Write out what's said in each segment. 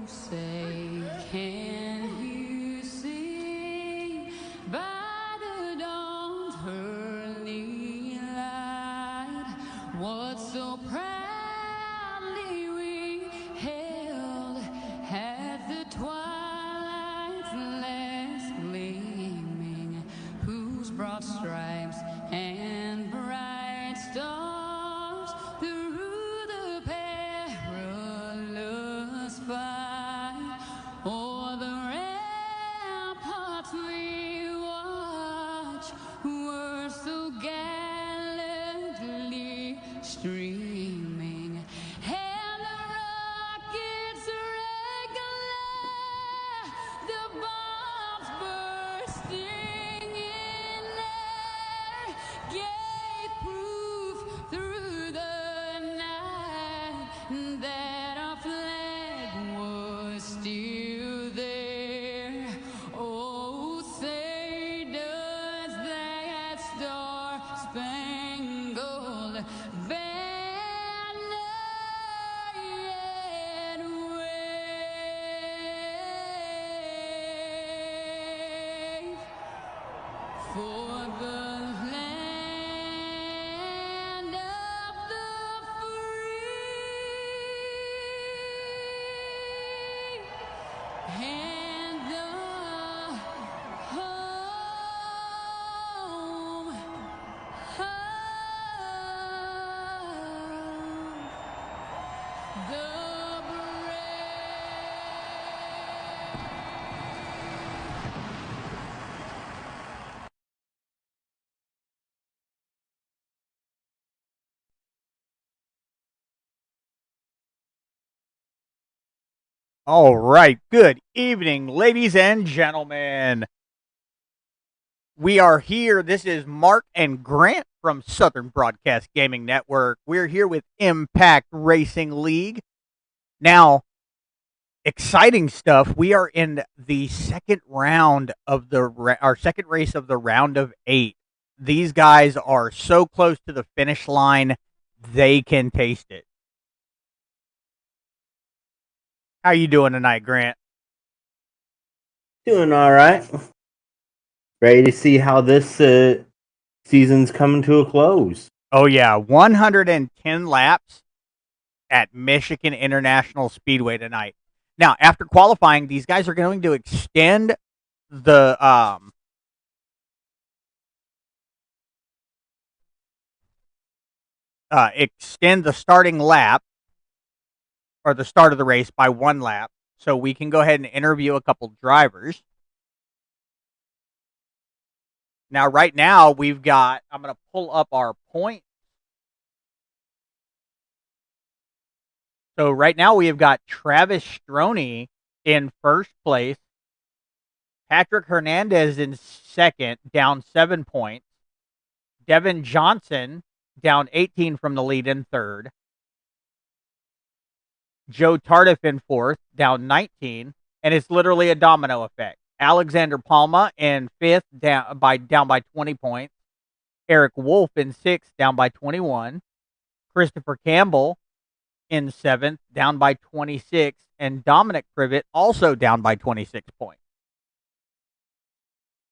say, can you see by the dawn's early light what so proudly we held at the twilight's last gleaming, whose broad stripes and bright stars through the perilous fight o'er the ramparts we watch were so gallantly streaming, and the rockets regular, the bombs bursting in air, gave proof through the night that our flag was still there. Oh, say does that star-spangled banner yet wave for the land of the free and the home of the All right. Good evening, ladies and gentlemen. We are here. This is Mark and Grant from Southern Broadcast Gaming Network. We're here with Impact Racing League. Now, exciting stuff. We are in the second round of our second race of the round of 8. These guys are so close to the finish line, they can taste it. How you doing tonight, Grant? Doing all right. Ready to see how this season's coming to a close. Oh, yeah. 110 laps at Michigan International Speedway tonight. Now, after qualifying, these guys are going to extend the starting lap or the start of the race by 1 lap, so we can go ahead and interview a couple drivers. Now, right now, I'm going to pull up our points. So right now we have got Travis Stroney in first place, Patrick Hernandez in second, down 7 points, Devin Johnson down 18 from the lead in third, Joe Tardif in fourth, down 19, and it's literally a domino effect. Alexander Palma in fifth, down by 20 points, Eric Wolf in sixth, down by 21, Christopher Campbell in seventh, down by 26, and Dominic Privet also down by 26 points.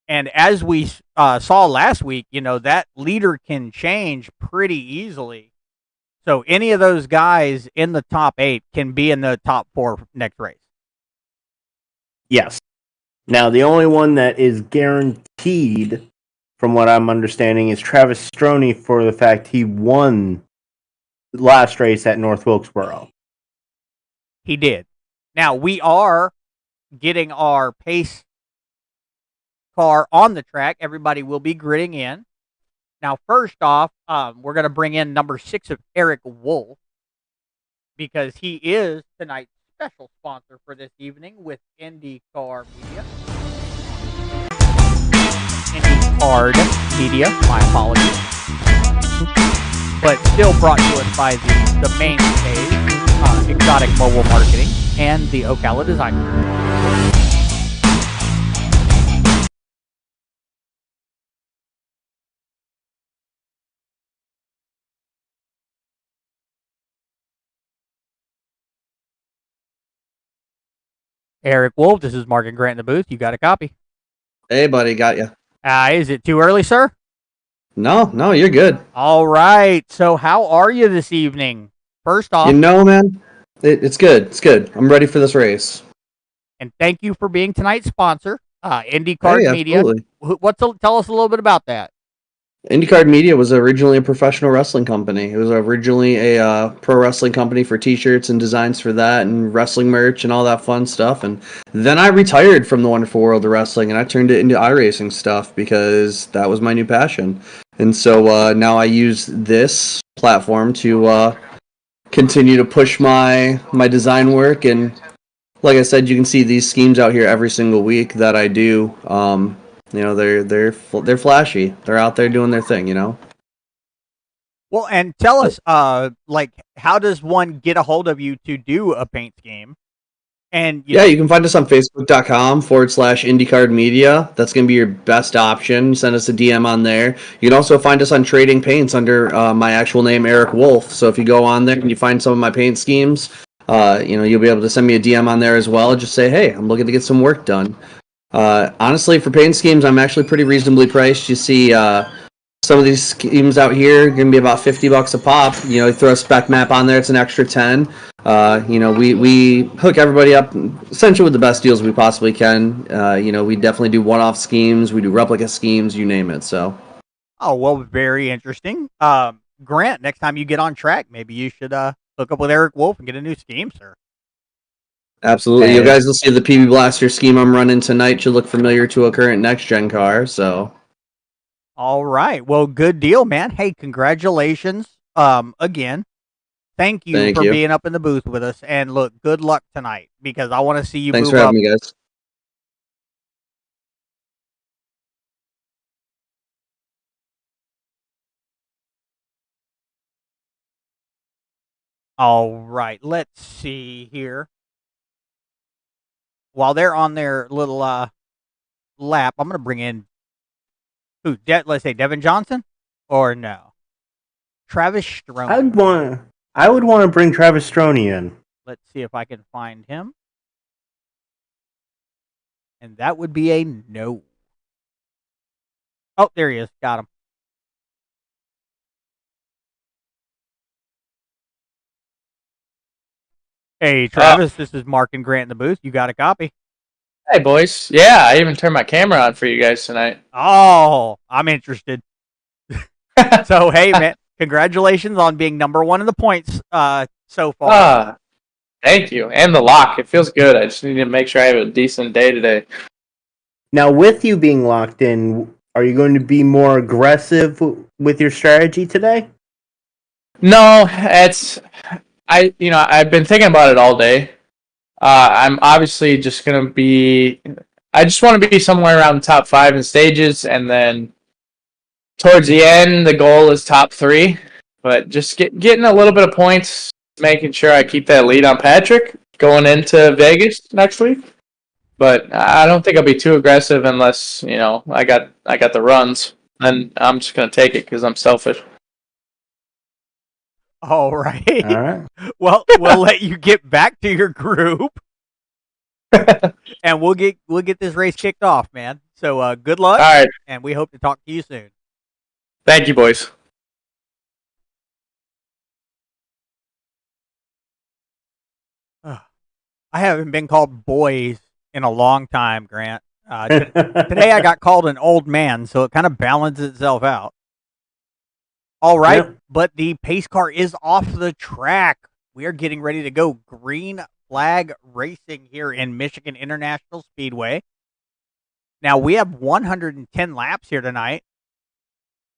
And as we saw last week, that leader can change pretty easily. So any of those guys in the top 8 can be in the top 4 next race. Yes. Now, the only one that is guaranteed, from what I'm understanding, is Travis Stroney for the fact he won the last race at North Wilkesboro. He did. Now, we are getting our pace car on the track. Everybody will be gridding in. Now, first off, we're going to bring in number 6 of Eric Wolf because he is tonight's special sponsor for this evening with Indy Media. Card Media, my apologies. But still brought to us by the mainstay, Exotic Mobile Marketing, and the Ocala Design Group. Eric Wolf, this is Mark and Grant in the booth. You got a copy. Hey, buddy, got you. Is it too early, sir? No, you're good. All right. So, how are you this evening? First off, Man, it's good. It's good. I'm ready for this race. and thank you for being tonight's sponsor, IndyCar Hey, Media. absolutely. Tell us a little bit about that. IndyCar Media was originally a professional wrestling company. It was originally a pro wrestling company for T-shirts and designs for that, and wrestling merch and all that fun stuff. And then I retired from the wonderful world of wrestling, and I turned it into iRacing stuff because that was my new passion. And so now I use this platform to continue to push my design work. And like I said, you can see these schemes out here every single week that I do. They're flashy. They're out there doing their thing. Well, and tell us, how does one get a hold of you to do a paint scheme? And you can find us on Facebook.com/IndyCard Media. That's going to be your best option. Send us a DM on there. You can also find us on Trading Paints under my actual name, Eric Wolf. So if you go on there and you find some of my paint schemes, you'll be able to send me a DM on there as well. Just say, hey, I'm looking to get some work done. Honestly, for paint schemes, I'm actually pretty reasonably priced. You see, some of these schemes out here are going to be about $50 a pop. You throw a spec map on there, it's an extra 10. We hook everybody up essentially with the best deals we possibly can. We definitely do one-off schemes, we do replica schemes, you name it. So. Oh, well, very interesting. Grant, next time you get on track, maybe you should hook up with Eric Wolf and get a new scheme, sir. Absolutely. You guys will see the PB Blaster scheme I'm running tonight should look familiar to a current next-gen car, so. All right. Well, good deal, man. Hey, congratulations again. Thank you for being up in the booth with us. And look, good luck tonight because I want to see you Thanks move for up. having me, guys. All right. Let's see here. While they're on their little lap, I'm going to bring in let's say Devin Johnson or no? Travis Strone. I would want to bring Travis Strone in. Let's see if I can find him. And that would be a no. Oh, there he is. Got him. Hey, Travis, this is Mark and Grant in the booth. You got a copy? Hey, boys. Yeah, I even turned my camera on for you guys tonight. Oh, I'm interested. So, hey, man, congratulations on being number one in the points so far. Thank you. And the lock. It feels good. I just need to make sure I have a decent day today. Now, with you being locked in, are you going to be more aggressive with your strategy today? No, I've been thinking about it all day. I'm obviously just going to be... I just want to be somewhere around the top 5 in stages, and then towards the end, the goal is top 3. But just getting a little bit of points, making sure I keep that lead on Patrick going into Vegas next week. But I don't think I'll be too aggressive unless, I got the runs. And I'm just going to take it because I'm selfish. All right. Well, we'll let you get back to your group, and we'll get this race kicked off, man. So good luck. All right. And we hope to talk to you soon. Thank you, boys. I haven't been called boys in a long time, Grant. Today I got called an old man, so it kind of balances itself out. All right, but the pace car is off the track. We are getting ready to go green flag racing here in Michigan International Speedway. Now, we have 110 laps here tonight.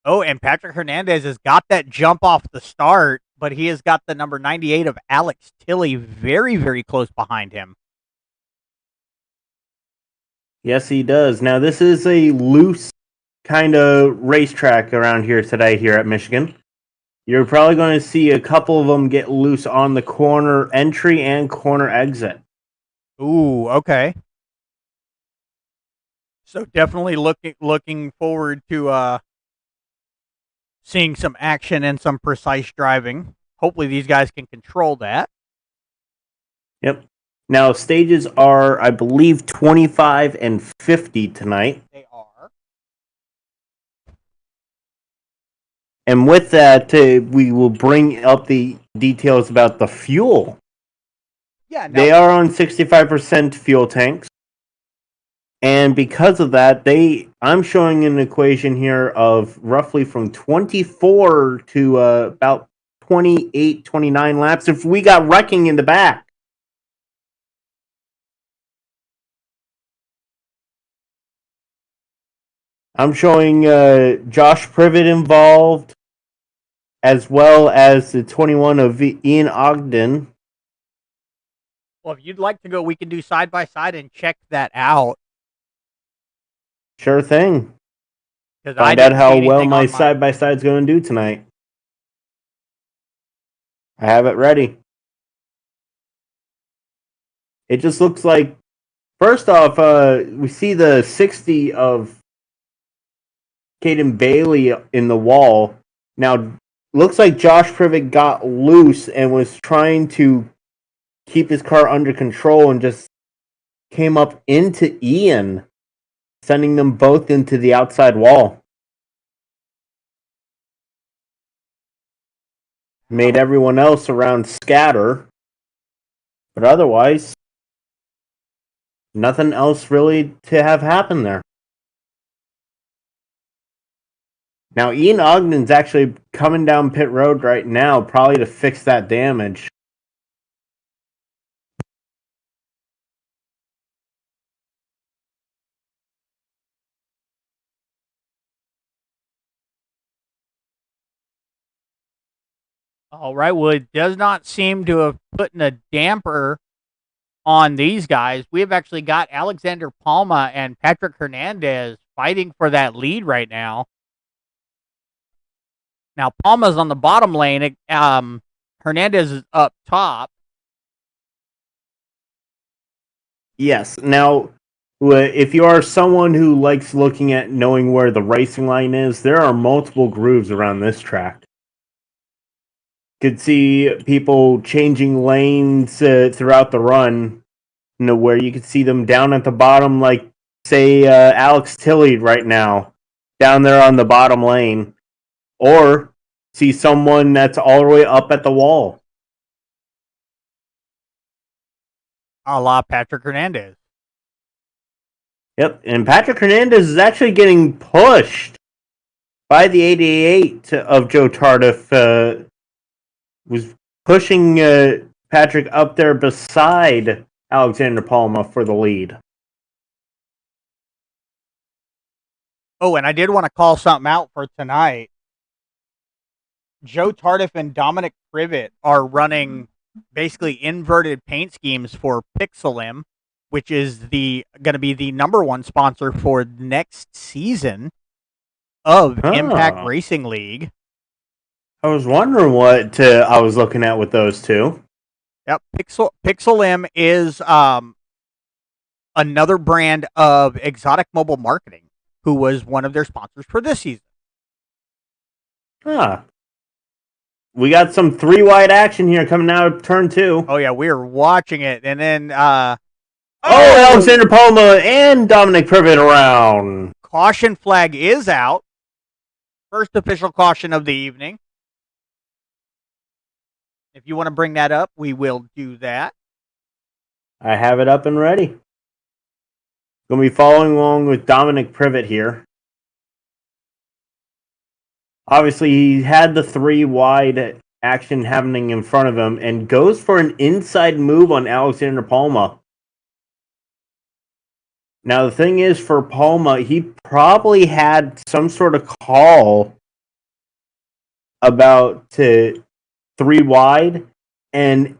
Oh, and Patrick Hernandez has got that jump off the start, but he has got the number 98 of Alex Tilley very, very close behind him. Yes, he does. Now, this is a loose kind of racetrack around here today here at Michigan. You're probably going to see a couple of them get loose on the corner entry and corner exit. Ooh, okay. So definitely looking forward to seeing some action and some precise driving. Hopefully these guys can control that. Yep. Now, stages are, I believe, 25 and 50 tonight. They are. And with that, we will bring up the details about the fuel. Yeah, now, They are on 65% fuel tanks. And because of that, I'm showing an equation here of roughly from 24 to about 28, 29 laps if we got wrecking in the back. I'm showing Josh Privet involved, as well as the 21 of Ian Ogden. well, if you'd like to go, we can do side by side and check that out. Sure thing. Because I Find out didn't see how well anything my on side by side's going to do tonight. I have it ready. It just looks like, first off, we see the 60 of Caden Bailey in the wall. Now, looks like Josh Privet got loose and was trying to keep his car under control and just came up into Ian, sending them both into the outside wall. Made everyone else around scatter, but otherwise, nothing else really to have happen there. Now, Ian Ogden's actually coming down pit road right now, probably to fix that damage. All right. Well, it does not seem to have put in a damper on these guys. We have actually got Alexander Palma and Patrick Hernandez fighting for that lead right now. Now, Palma's on the bottom lane. Hernandez is up top. Yes. Now, if you are someone who likes looking at knowing where the racing line is, there are multiple grooves around this track. Could see people changing lanes throughout the run, where you could see them down at the bottom, like, say, Alex Tilley right now, down there on the bottom lane. Or see someone that's all the way up at the wall. A la Patrick Hernandez. Yep, and Patrick Hernandez is actually getting pushed by the 88 of Joe Tardif. Was pushing Patrick up there beside Alexander Palma for the lead. Oh, and I did want to call something out for tonight. Joe Tardif and Dominic Privet are running basically inverted paint schemes for Pixelim, which is going to be the number one sponsor for next season of Impact Racing League. I was wondering what I was looking at with those two. Yep, Pixelim is another brand of Exotic Mobile Marketing, who was one of their sponsors for this season. We got some 3-wide action here coming out of turn 2. Oh yeah, we are watching it, and then Alexander Palma and Dominic Privet around. Caution flag is out. First official caution of the evening. If you want to bring that up, we will do that. I have it up and ready. Going to be following along with Dominic Privet here. Obviously, he had the 3-wide action happening in front of him and goes for an inside move on Alexander Palma. Now, the thing is, for Palma, he probably had some sort of call about 3-wide, and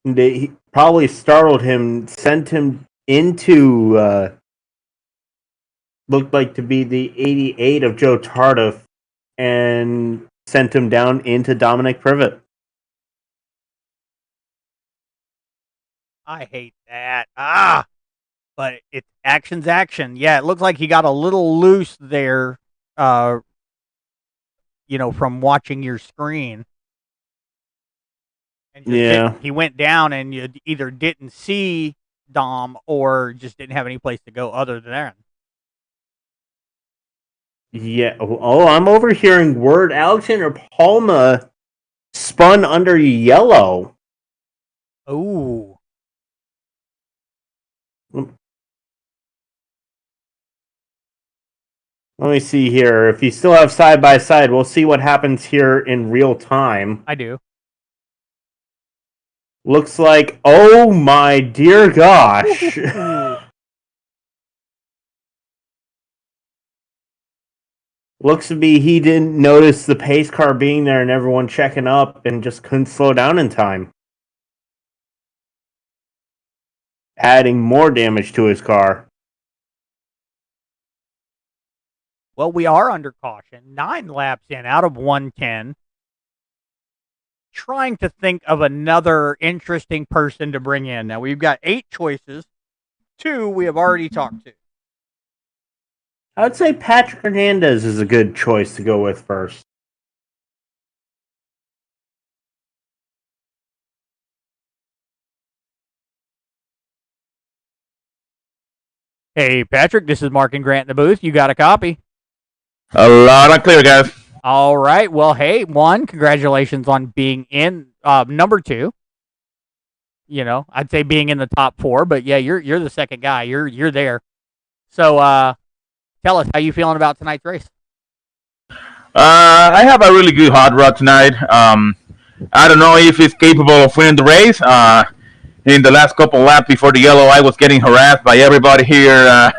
he probably startled him, sent him into, looked like to be the 88 of Joe Tardif, and sent him down into Dominic Privet. I hate that. But it's action's action. Yeah, it looks like he got a little loose there, from watching your screen. And he went down, and you either didn't see Dom or just didn't have any place to go other than that. Yeah. Oh, I'm overhearing word Alexander Palma spun under yellow. Oh. Let me see here. If you still have side by side, we'll see what happens here in real time. I do. Looks like, oh my dear gosh. Looks to be he didn't notice the pace car being there and everyone checking up and just couldn't slow down in time. Adding more damage to his car. Well, we are under caution. 9 laps in out of 110. Trying to think of another interesting person to bring in. Now, we've got 8 choices. 2 we have already talked to. I would say Patrick Hernandez is a good choice to go with first. Hey, Patrick, this is Mark and Grant in the booth. You got a copy? A lot of clear, guys. All right. Well, hey, 1, congratulations on being in number 2. You know, I'd say being in the top 4, but yeah, you're the second guy. You're there. So tell us how you feeling about tonight's race. I have a really good hot rod tonight. I don't know if it's capable of winning the race. In the last couple laps before the yellow, I was getting harassed by everybody here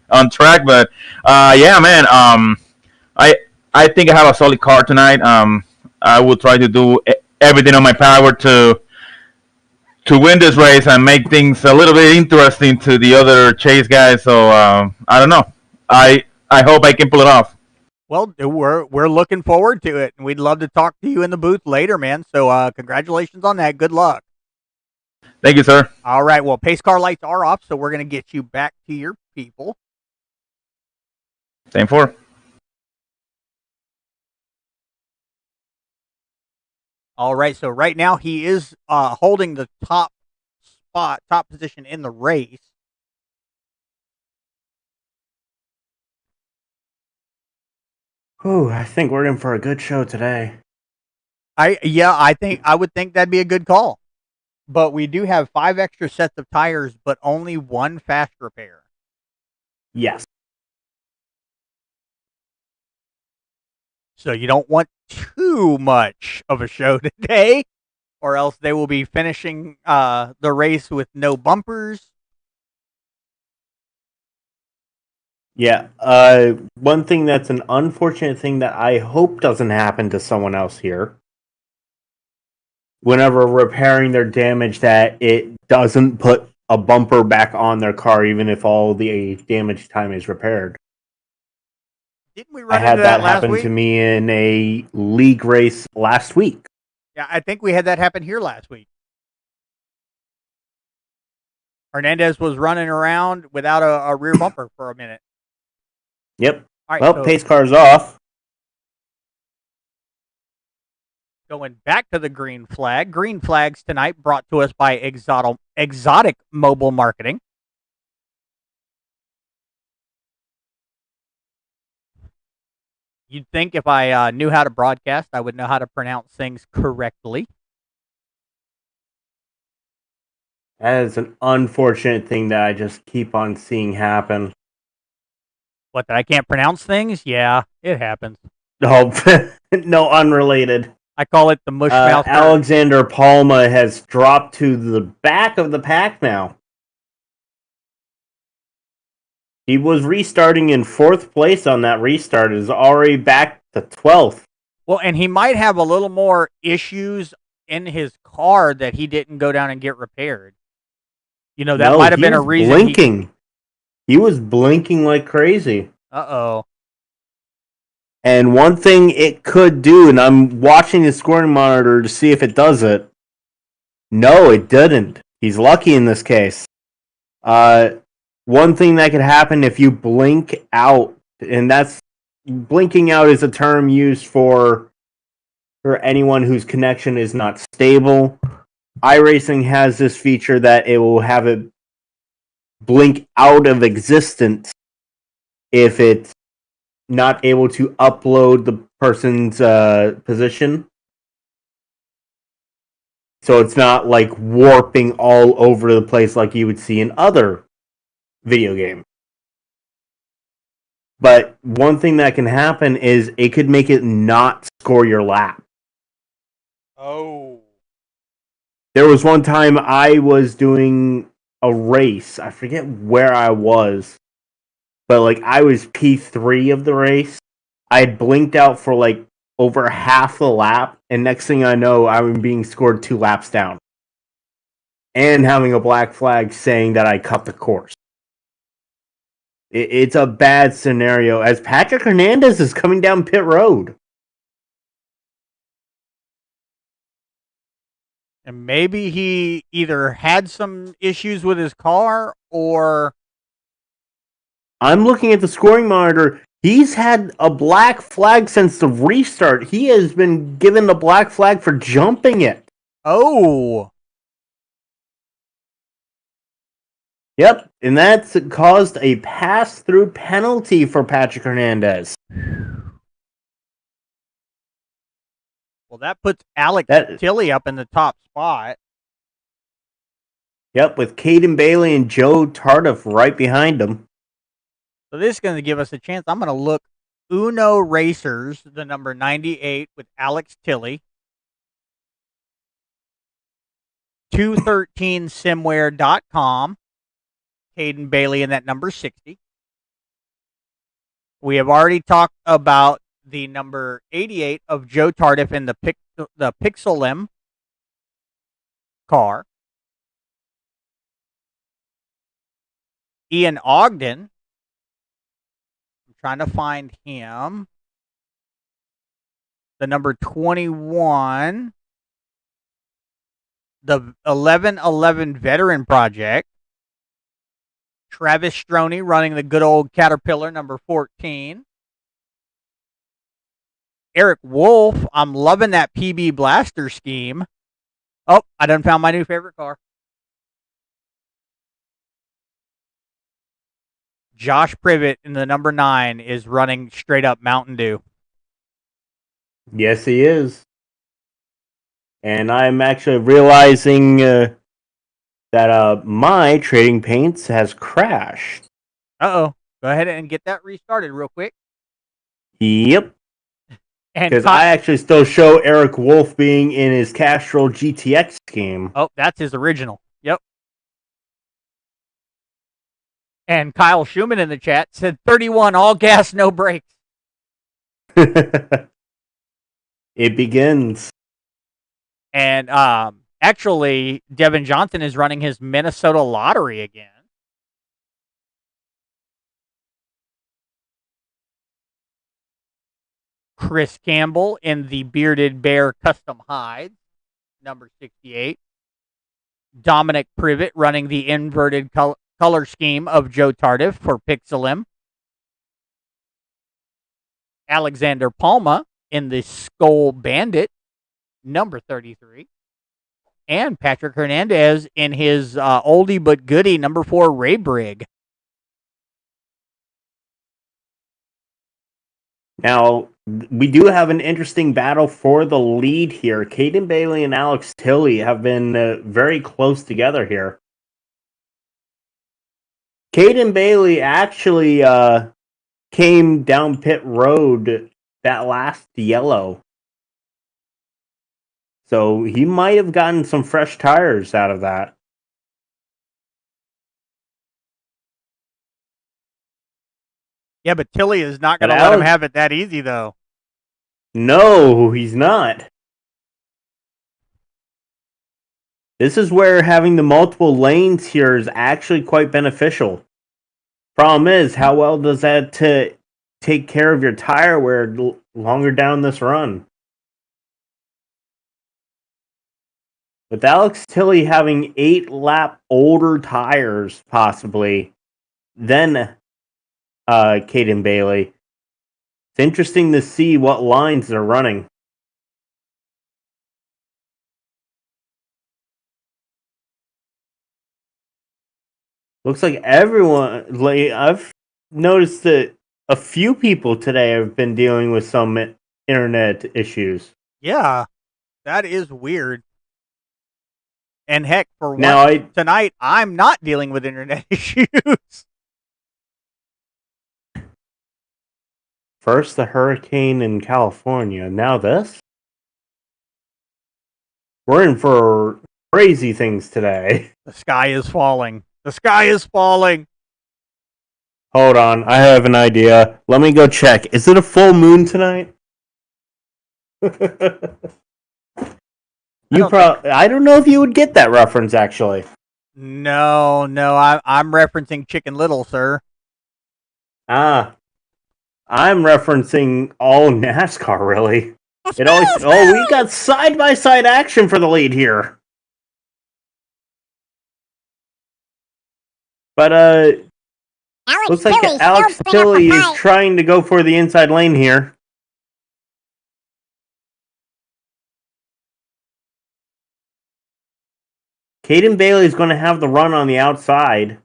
on track. But yeah, man, I think I have a solid car tonight. I will try to do everything on my power to win this race and make things a little bit interesting to the other chase guys. So I don't know. I hope I can pull it off. Well, we're looking forward to it, and we'd love to talk to you in the booth later, man. So congratulations on that. Good luck. Thank you, sir. All right. Well, pace car lights are off, so we're going to get you back to your people. Same for. All right. So right now he is holding the top position in the race. Ooh, I think we're in for a good show today. I would think that'd be a good call. But we do have 5 extra sets of tires, but only 1 fast repair. Yes. So you don't want too much of a show today, or else they will be finishing the race with no bumpers. Yeah. One thing that's an unfortunate thing that I hope doesn't happen to someone else here. Whenever repairing their damage, that it doesn't put a bumper back on their car, even if all the damage time is repaired. Didn't we I run had into that that last happen week? to me in a league race last week. Yeah, I think we had that happen here last week. Hernandez was running around without a rear bumper for a minute. Yep. All right, Well, so pace car's off. going back to the green flag. Green flags tonight brought to us by Exotic Mobile Marketing. You'd think if I knew how to broadcast, I would know how to pronounce things correctly. That is an unfortunate thing that I just keep on seeing happen. What, that I can't pronounce things? Yeah, it happens. Oh, no, unrelated. I call it the mush mouth. Alexander Palma has dropped to the back of the pack now. He was restarting in 4th place on that restart. Is already back to 12th. Well, and he might have a little more issues in his car that he didn't go down and get repaired. You know, that might have been a reason. Blinking. He was blinking like crazy. Uh-oh. And one thing it could do, and I'm watching the scoring monitor to see if it does it. No, it didn't. He's lucky in this case. One thing that could happen if you blink out, and that's blinking out is a term used for anyone whose connection is not stable iRacing has this feature that it will have it blink out of existence if it's not able to upload the person's position. So it's not like warping all over the place like you would see in other video games. But one thing that can happen is it could make it not score your lap. Oh. There was one time I was doing a race. I forget where I was. But like I was P3 of the race. I blinked out for like over half the lap, and next thing I know, I'm being scored 2 laps down. And having a black flag saying that I cut the course. It's a bad scenario as Patrick Hernandez is coming down pit road. And maybe he either had some issues with his car or... I'm looking at the scoring monitor. He's had a black flag since the restart. He has been given the black flag for jumping it. Oh. Yep, and that's caused a pass-through penalty for Patrick Hernandez. Well, that puts Alex Tilley up in the top spot. Yep, with Caden Bailey and Joe Tardif right behind him. So this is going to give us a chance. I'm going to look Uno Racers, the number 98 with Alex Tilley. 213simware.com. Caden Bailey in that number 60. We have already talked about the number 88 of Joe Tardif in the Pixel car. Ian Ogden. I'm trying to find him. The number 21. The 1111 Veteran Project. Travis Stroney running the good old Caterpillar, number 14. Eric Wolf, I'm loving that PB Blaster scheme. Oh, I done found my new favorite car. Josh Privet in the number 9 is running straight up Mountain Dew. Yes, he is. And I'm actually realizing that my Trading Paints has crashed. Uh-oh. Go ahead and get that restarted real quick. Yep. Because I actually still show Eric Wolf being in his Castrol GTX game. Oh, that's his original. Yep. And Kyle Schumann in the chat said 31, all gas, no brakes. It begins. And actually, Devin Johnson is running his Minnesota Lottery again. Chris Campbell in the Bearded Bear Custom Hides, number 68. Dominic Privet running the inverted color scheme of Joe Tardif for Pixelim. Alexander Palma in the Skull Bandit, number 33. And Patrick Hernandez in his oldie but goodie, number 4 Ray Brig. Now, we do have an interesting battle for the lead here. Caden Bailey and Alex Tilley have been very close together here. Caden Bailey actually came down pit road that last yellow. So he might have gotten some fresh tires out of that. Yeah, but Tilley is not going to let him have it that easy, though. No, he's not. This is where having the multiple lanes here is actually quite beneficial. Problem is, how well does that take care of your tire wear longer down this run? With Alex Tilley having 8-lap older tires, possibly, than Caden Bailey, it's interesting to see what lines they're running. Looks like everyone. Like I've noticed that a few people today have been dealing with some internet issues. Yeah, that is weird. And heck, for Now once tonight, I'm not dealing with internet issues. First the hurricane in California, now this. We're in for crazy things today. The sky is falling. The sky is falling. Hold on, I have an idea. Let me go check. Is it a full moon tonight? I don't know if you would get that reference actually. No, I'm referencing Chicken Little, sir. I'm referencing all NASCAR really. It always we got side by side action for the lead here. But looks like Alex Tilley is trying to go for the inside lane here. Caden Bailey is going to have the run on the outside.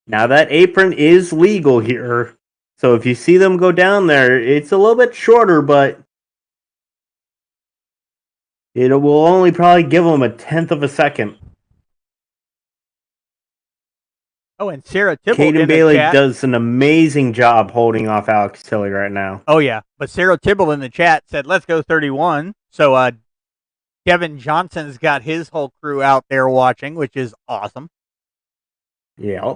Now that apron is legal here. So if you see them go down there, it's a little bit shorter, but it will only probably give them a 1/10 of a second. Oh, and Sarah Tibble Caden Bailey does an amazing job holding off Alex Tilley right now. Oh, yeah. But Sarah Tibble in the chat said, let's go 31. So Devin Johnson's got his whole crew out there watching, which is awesome. Yeah.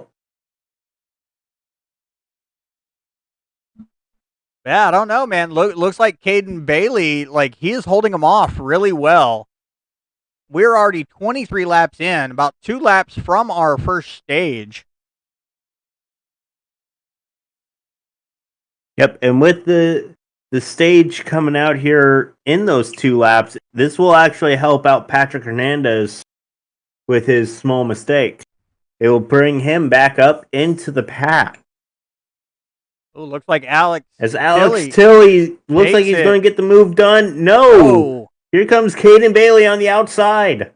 Yeah, I don't know, man. Looks like Caden Bailey, like, he is holding them off really well. We're already 23 laps in, about 2 laps from our first stage. Yep, and with the stage coming out here in those 2 laps, this will actually help out Patrick Hernandez with his small mistake. It will bring him back up into the pack. Oh, looks like Alex Tilley looks like he's going to get the move done. No! Oh. Here comes Caden Bailey on the outside.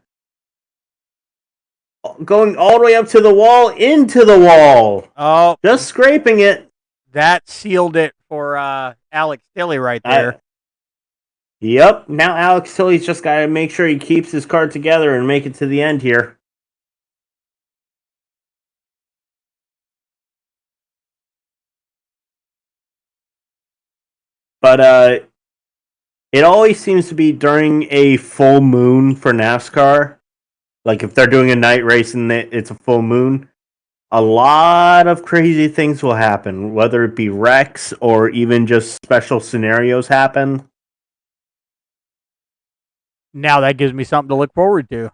Going all the way up to the wall, into the wall. Oh. Just scraping it. That sealed it for Alex Tilley right there. Yep. Now Alex Tilley's just got to make sure he keeps his car together and make it to the end here. But it always seems to be during a full moon for NASCAR. Like if they're doing a night race and it's a full moon, a lot of crazy things will happen, whether it be wrecks or even just special scenarios happen. Now that gives me something to look forward to.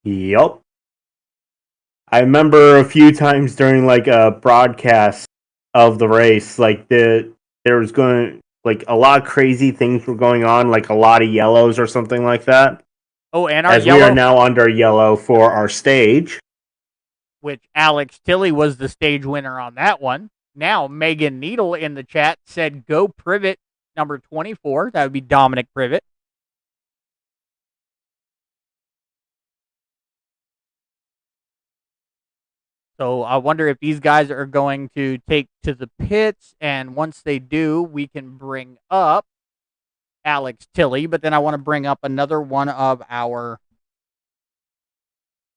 Yep. I remember a few times during like a broadcast of the race, like there was going like a lot of crazy things were going on, like a lot of yellows or something like that. Oh, and our as we are now under yellow for our stage. Which Alex Tilley was the stage winner on that one. Now, Megan Needle in the chat said, go Privet number 24. That would be Dominic Privet. So I wonder if these guys are going to take to the pits, and once they do, we can bring up Alex Tilley, but then I want to bring up another one of our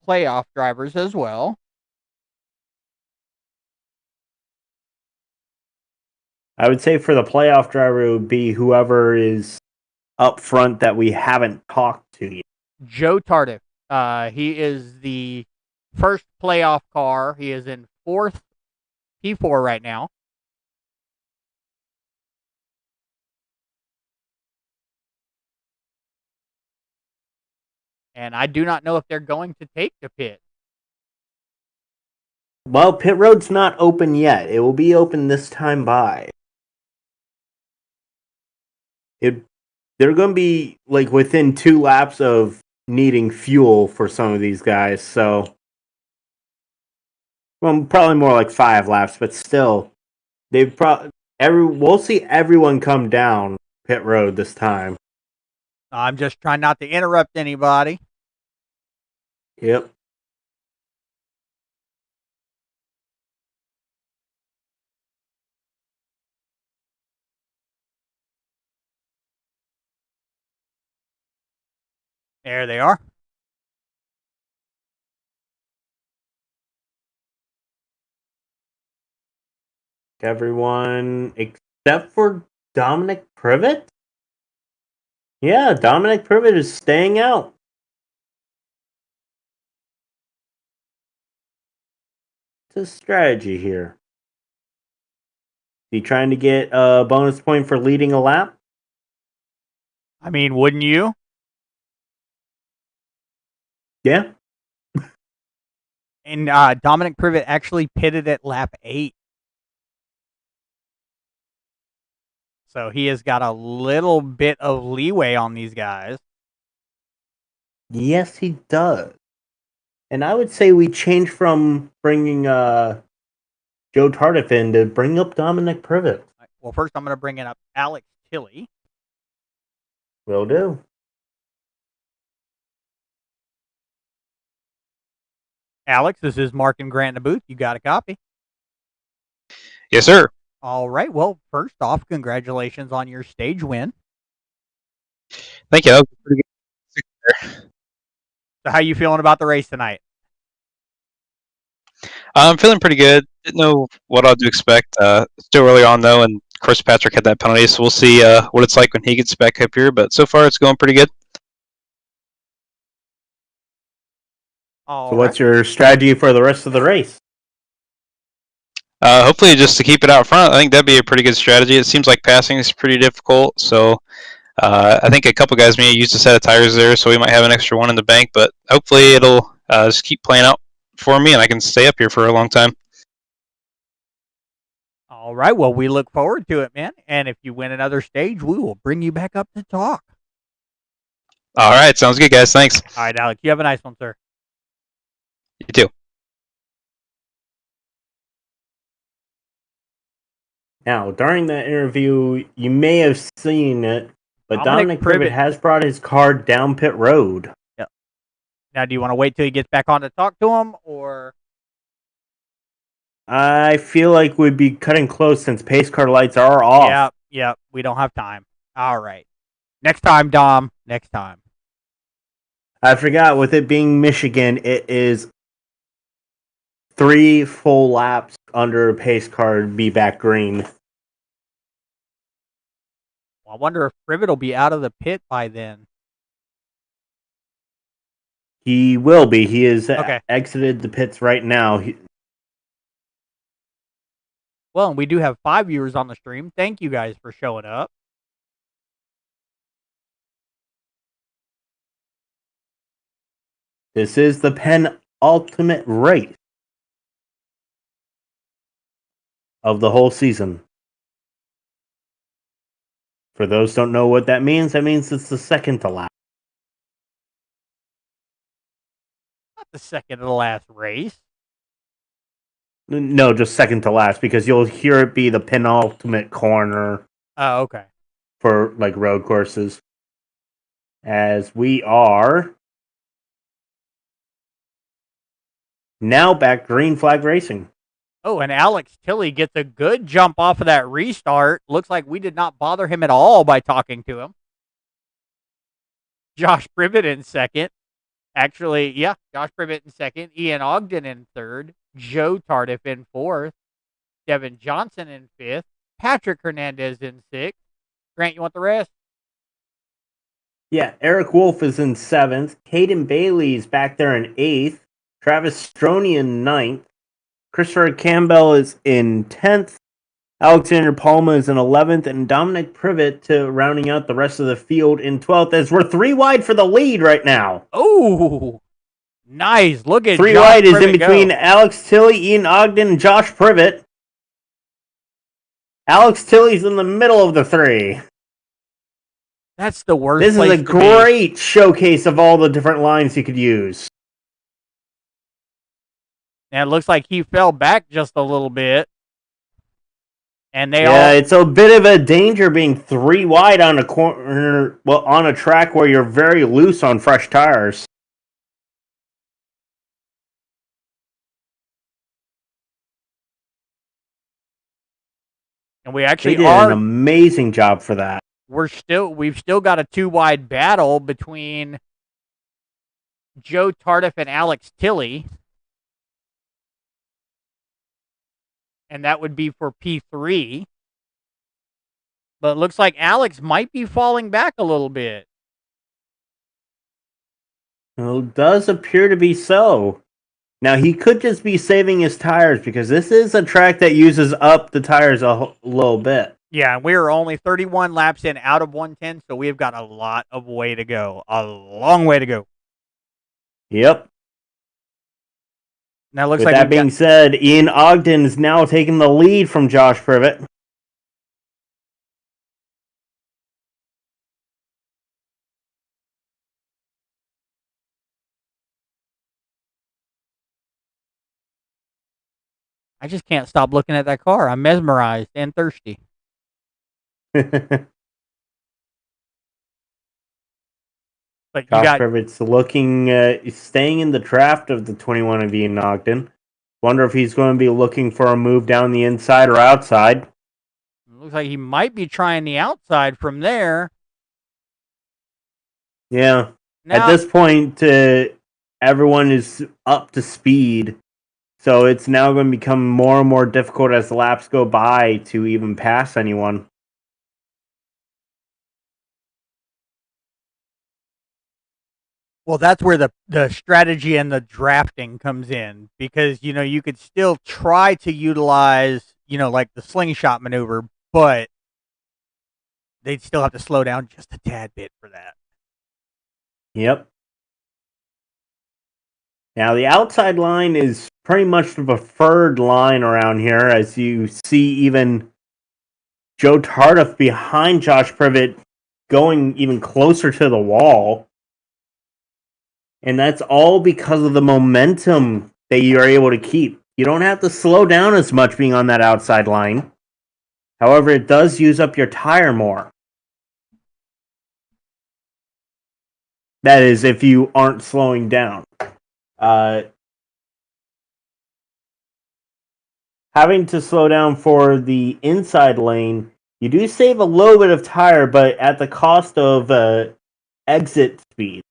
playoff drivers as well. I would say for the playoff driver, it would be whoever is up front that we haven't talked to yet. Joe Tardif. He is the first playoff car. He is in fourth P4 right now. And I do not know if they're going to take the pit. Well, pit road's not open yet. It will be open this time by. They're going to be like within 2 laps of needing fuel for some of these guys, so well, probably more like 5 laps, but still, we'll see everyone come down pit road this time. I'm just trying not to interrupt anybody. Yep. There they are. Everyone except for Dominic Privet? Yeah, Dominic Privet is staying out. It's a strategy here. Is he trying to get a bonus point for leading a lap? I mean, wouldn't you? Yeah. And Dominic Privet actually pitted at lap 8. So he has got a little bit of leeway on these guys. Yes, he does. And I would say we change from bringing Joe Tardif in to bring up Dominic Privet. Well, first I'm going to bring in up Alex Tilley. Will do. Alex, this is Mark and Grant in the booth. You got a copy? Yes, sir. All right. Well, first off, congratulations on your stage win. Thank you. That was pretty good. So how you feeling about the race tonight? I'm feeling pretty good. Didn't know what I'd expect. Still early on, though, and Chris Patrick had that penalty, so we'll see what it's like when he gets back up here. But so far, it's going pretty good. So what's your strategy for the rest of the race? Hopefully, just to keep it out front. I think that'd be a pretty good strategy. It seems like passing is pretty difficult, so I think a couple guys may use a set of tires there, so we might have an extra one in the bank. But hopefully, it'll just keep playing out for me, and I can stay up here for a long time. All right. Well, we look forward to it, man. And if you win another stage, we will bring you back up to talk. All right. Sounds good, guys. Thanks. All right, Alex. You have a nice one, sir. You too. Now, during that interview, you may have seen it, but Dominic Privet has brought his car down pit road. Yep. Now, do you want to wait till he gets back on to talk to him, or? I feel like we'd be cutting close since pace car lights are off. Yep. We don't have time. All right. Next time, Dom. Next time. I forgot, with it being Michigan, it is 3 full laps under a pace car to be back green. Well, I wonder if Privet will be out of the pit by then. He will be. He has exited the pits right now. Well, and we do have 5 viewers on the stream. Thank you guys for showing up. This is the penultimate race of the whole season. For those who don't know what that means it's the second to last. Not the second to the last race. No, just second to last, because you'll hear it be the penultimate corner. Oh, okay. For like road courses. As we are now back green flag racing. Oh, and Alex Tilley gets a good jump off of that restart. Looks like we did not bother him at all by talking to him. Josh Privet in second. Actually, yeah, Josh Privet in second. Ian Ogden in third. Joe Tardif in fourth. Devin Johnson in fifth. Patrick Hernandez in sixth. Grant, you want the rest? Yeah, Eric Wolf is in seventh. Caden Bailey's back there in eighth. Travis Stroney in ninth. Christopher Campbell is in 10th. Alexander Palma is in 11th. And Dominic Privet to rounding out the rest of the field in 12th, as we're 3 wide for the lead right now. Oh, nice. Look at 3 Josh wide Privet is in between go. Alex Tilley, Ian Ogden, and Josh Privet. Alex Tilley's in the middle of the 3. That's the worst. This is a great showcase of all the different lines you could use. And it looks like he fell back just a little bit. And they Yeah, all it's a bit of a danger being 3 wide on a corner, well, on a track where you're very loose on fresh tires. and we They actually did are an amazing job for that. we've still got a 2 wide battle between Joe Tardif and Alex Tilley. And that would be for P3. But it looks like Alex might be falling back a little bit. Well, it does appear to be so. Now, he could just be saving his tires because this is a track that uses up the tires a little bit. Yeah, and we're only 31 laps in out of 110, so we've got a lot of way to go. A long way to go. Yep. Now it looks With like that being said, Ian Ogden is now taking the lead from Josh Privet. I just can't stop looking at that car. I'm mesmerized and thirsty. But you Josh got Privet's looking, staying in the draft of the 21 of Ian Ogden. Wonder if he's going to be looking for a move down the inside or outside. looks like he might be trying the outside from there. Yeah. Now, At this point, everyone is up to speed. So it's now going to become more and more difficult as the laps go by to even pass anyone. well, that's where the strategy and the drafting comes in because you could still try to utilize like the slingshot maneuver, but they'd still have to slow down just a tad bit for that. Yep. Now, the outside line is pretty much the preferred line around here, as you see even Joe Tardif behind Josh Privet going even closer to the wall. And that's all because of the momentum that you're able to keep. You don't have to slow down as much being on that outside line. However, it does use up your tire more. That is, if you aren't slowing down. Having to slow down for the inside lane, you do save a little bit of tire, but at the cost of exit speed.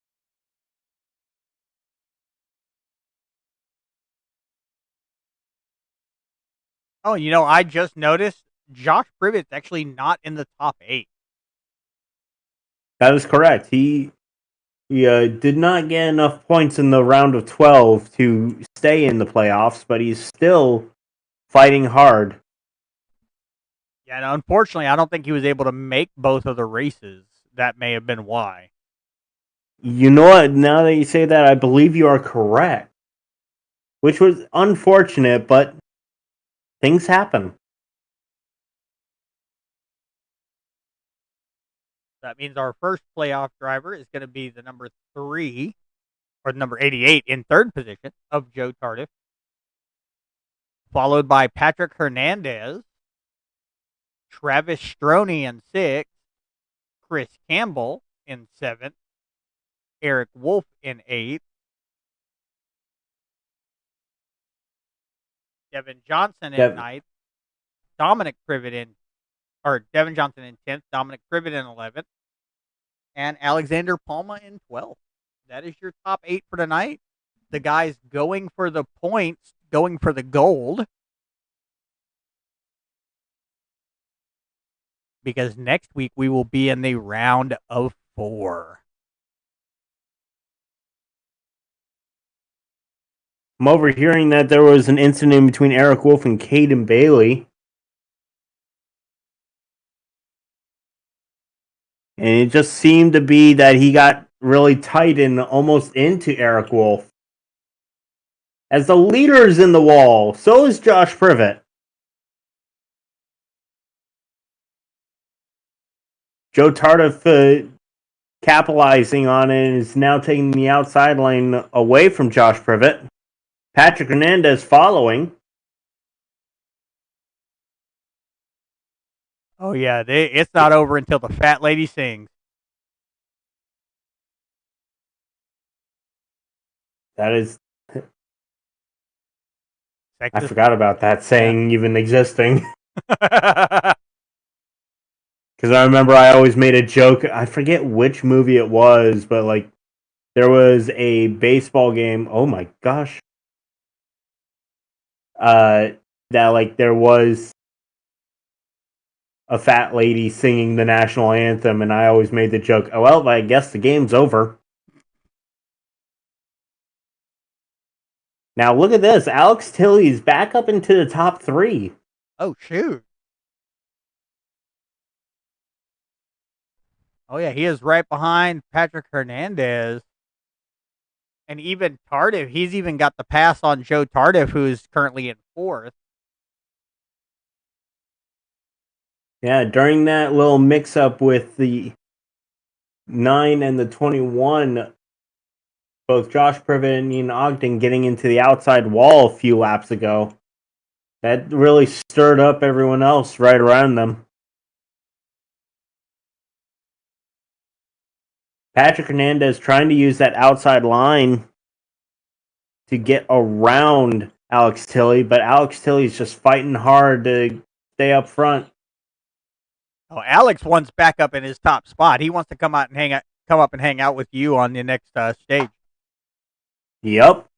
Oh, I just noticed Josh Privet's actually not in the top 8. That is correct. He did not get enough points in the round of 12 to stay in the playoffs, but he's still fighting hard. Yeah, and unfortunately, I don't think he was able to make both of the races. That may have been why. You know what? Now that you say that, I believe you are correct. Which was unfortunate, but things happen. That means our first playoff driver is going to be the number 3, or the number 88 in third position of Joe Tardif, followed by Patrick Hernandez, Travis Stroney in 6th, Chris Campbell in 7th, Eric Wolf in 8th, Devin Johnson in 9th, Devin Johnson in 10th, Dominic Privet in 11th, and Alexander Palma in 12th. That is your top 8 for tonight. The guys going for the points, going for the gold. Because next week we will be in the round of 4. I'm overhearing that there was an incident between Eric Wolf and Caden Bailey. And it just seemed to be that he got really tight and almost into Eric Wolf. As the leader is in the wall, so is Josh Privet. Joe Tardif capitalizing on it and is now taking the outside lane away from Josh Privet. Patrick Hernandez following. Oh yeah, it's not over until the fat lady sings. That is, I Sexist. forgot about that saying even existing. Because I remember I always made a joke. I forget which movie it was, but like there was a baseball game. Oh my gosh. That like there was a fat lady singing the national anthem, and I always made the joke, oh, well, I guess the game's over. Now look at this. Alex Tilley's back up into the top 3. Oh shoot. Oh yeah, he is right behind Patrick Hernandez. And even Tardif, he's even got the pass on Joe Tardif, who's currently in 4th. Yeah, during that little mix-up with the 9 and the 21, both Josh Privet and Ian Ogden getting into the outside wall a few laps ago, that really stirred up everyone else right around them. Patrick Hernandez trying to use that outside line to get around Alex Tilley, but Alex Tilley's just fighting hard to stay up front. Oh, Alex wants back up in his top spot. He wants to come up and hang out with you on the next stage. Yep.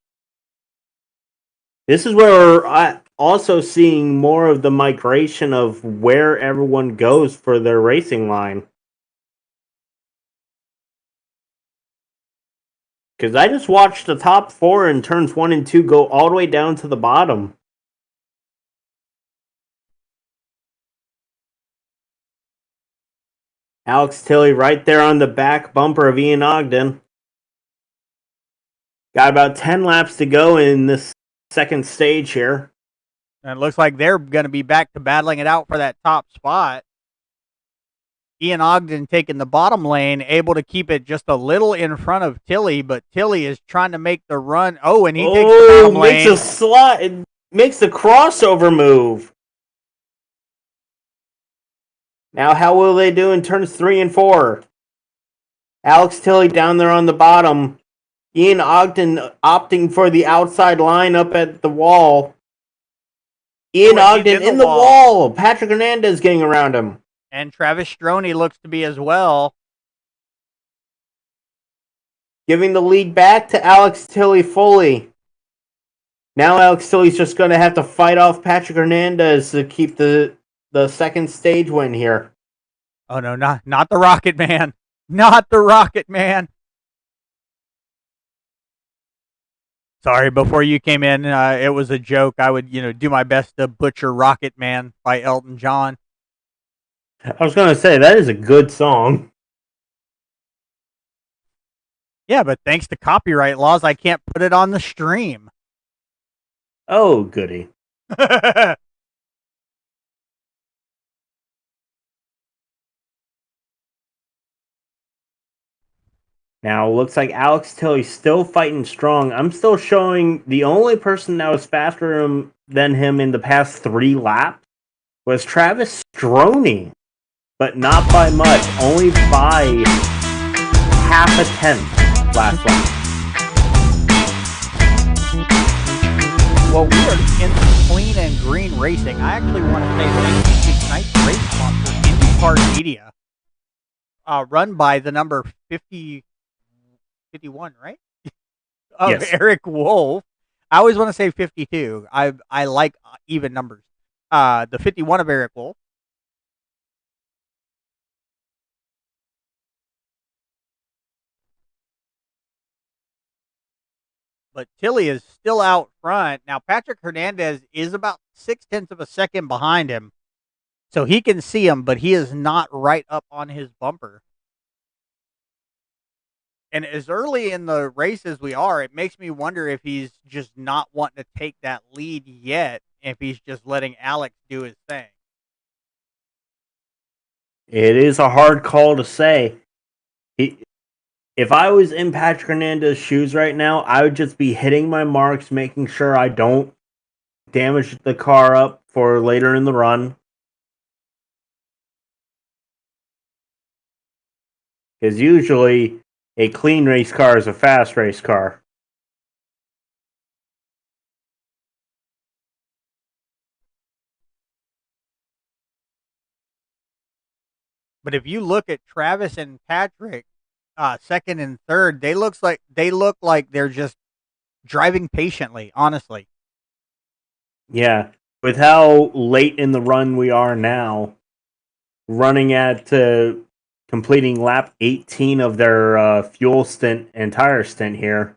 This is where I also seeing more of the migration of where everyone goes for their racing line. Because I just watched the top 4 in turns 1 and 2 go all the way down to the bottom. Alex Tilley right there on the back bumper of Ian Ogden. Got about 10 laps to go in this second stage here. And it looks like they're going to be back to battling it out for that top spot. Ian Ogden taking the bottom lane, able to keep it just a little in front of Tilley, but Tilley is trying to make the run. Oh, and he takes the bottom lane. Makes a slide, makes the crossover move. Now, how will they do in turns 3 and 4? Alex Tilley down there on the bottom. Ian Ogden opting for the outside line up at the wall. Ian Ogden in the wall. Patrick Hernandez getting around him. And Travis Stroney looks to be as well. Giving the lead back to Alex Tilley fully. Now Alex Tilley's just going to have to fight off Patrick Hernandez to keep the second stage win here. Oh no, not the Rocket Man. Not the Rocket Man. Sorry, before you came in, it was a joke. I would, do my best to butcher Rocket Man by Elton John. I was going to say, that is a good song. Yeah, but thanks to copyright laws, I can't put it on the stream. Oh, goody. Now, looks like Alex Tilley's still fighting strong. I'm still showing the only person that was faster than him in the past 3 laps was Travis Stroney. But not by much, only by half a tenth last lap. Well, we are in clean and green racing. I actually want to say thank you to tonight's race sponsor, Indy Media, run by the number 51, right? Of Yes. Eric Wolf. I always want to say 52. I like even numbers. The 51 of Eric Wolf. But Tilley is still out front. Now, Patrick Hernandez is about 0.6 of a second behind him. So he can see him, but he is not right up on his bumper. And as early in the race as we are, it makes me wonder if he's just not wanting to take that lead yet, if he's just letting Alex do his thing. It is a hard call to say. If I was in Patrick Hernandez's shoes right now, I would just be hitting my marks, making sure I don't damage the car up for later in the run. Because usually a clean race car is a fast race car. But if you look at Travis and Patrick, second and third, they look like they're just driving patiently. Honestly, Yeah, with how late in the run we are now, running at completing lap 18 of their fuel stint and tire stint here.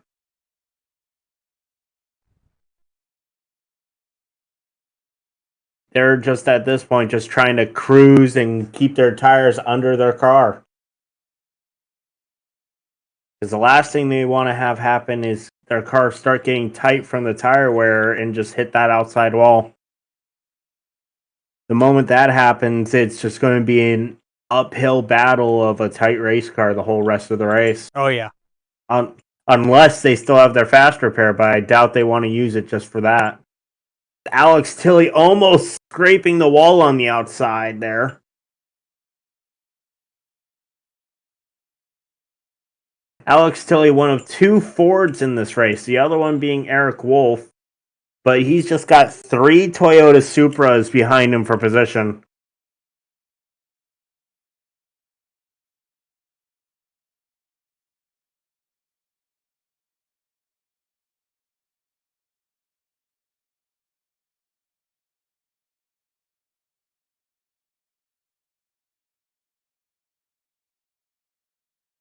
They're just at this point just trying to cruise and keep their tires under their car. Because the last thing they want to have happen is their car start getting tight from the tire wear and just hit that outside wall. The moment that happens, it's just going to be an uphill battle of a tight race car the whole rest of the race. oh yeah. Unless they still have their fast repair, but I doubt they want to use it just for that. Alex Tilley almost scraping the wall on the outside there. Alex Tilley, one of two Fords in this race, the other one being Eric Wolf, but he's just got 3 Toyota Supras behind him for position.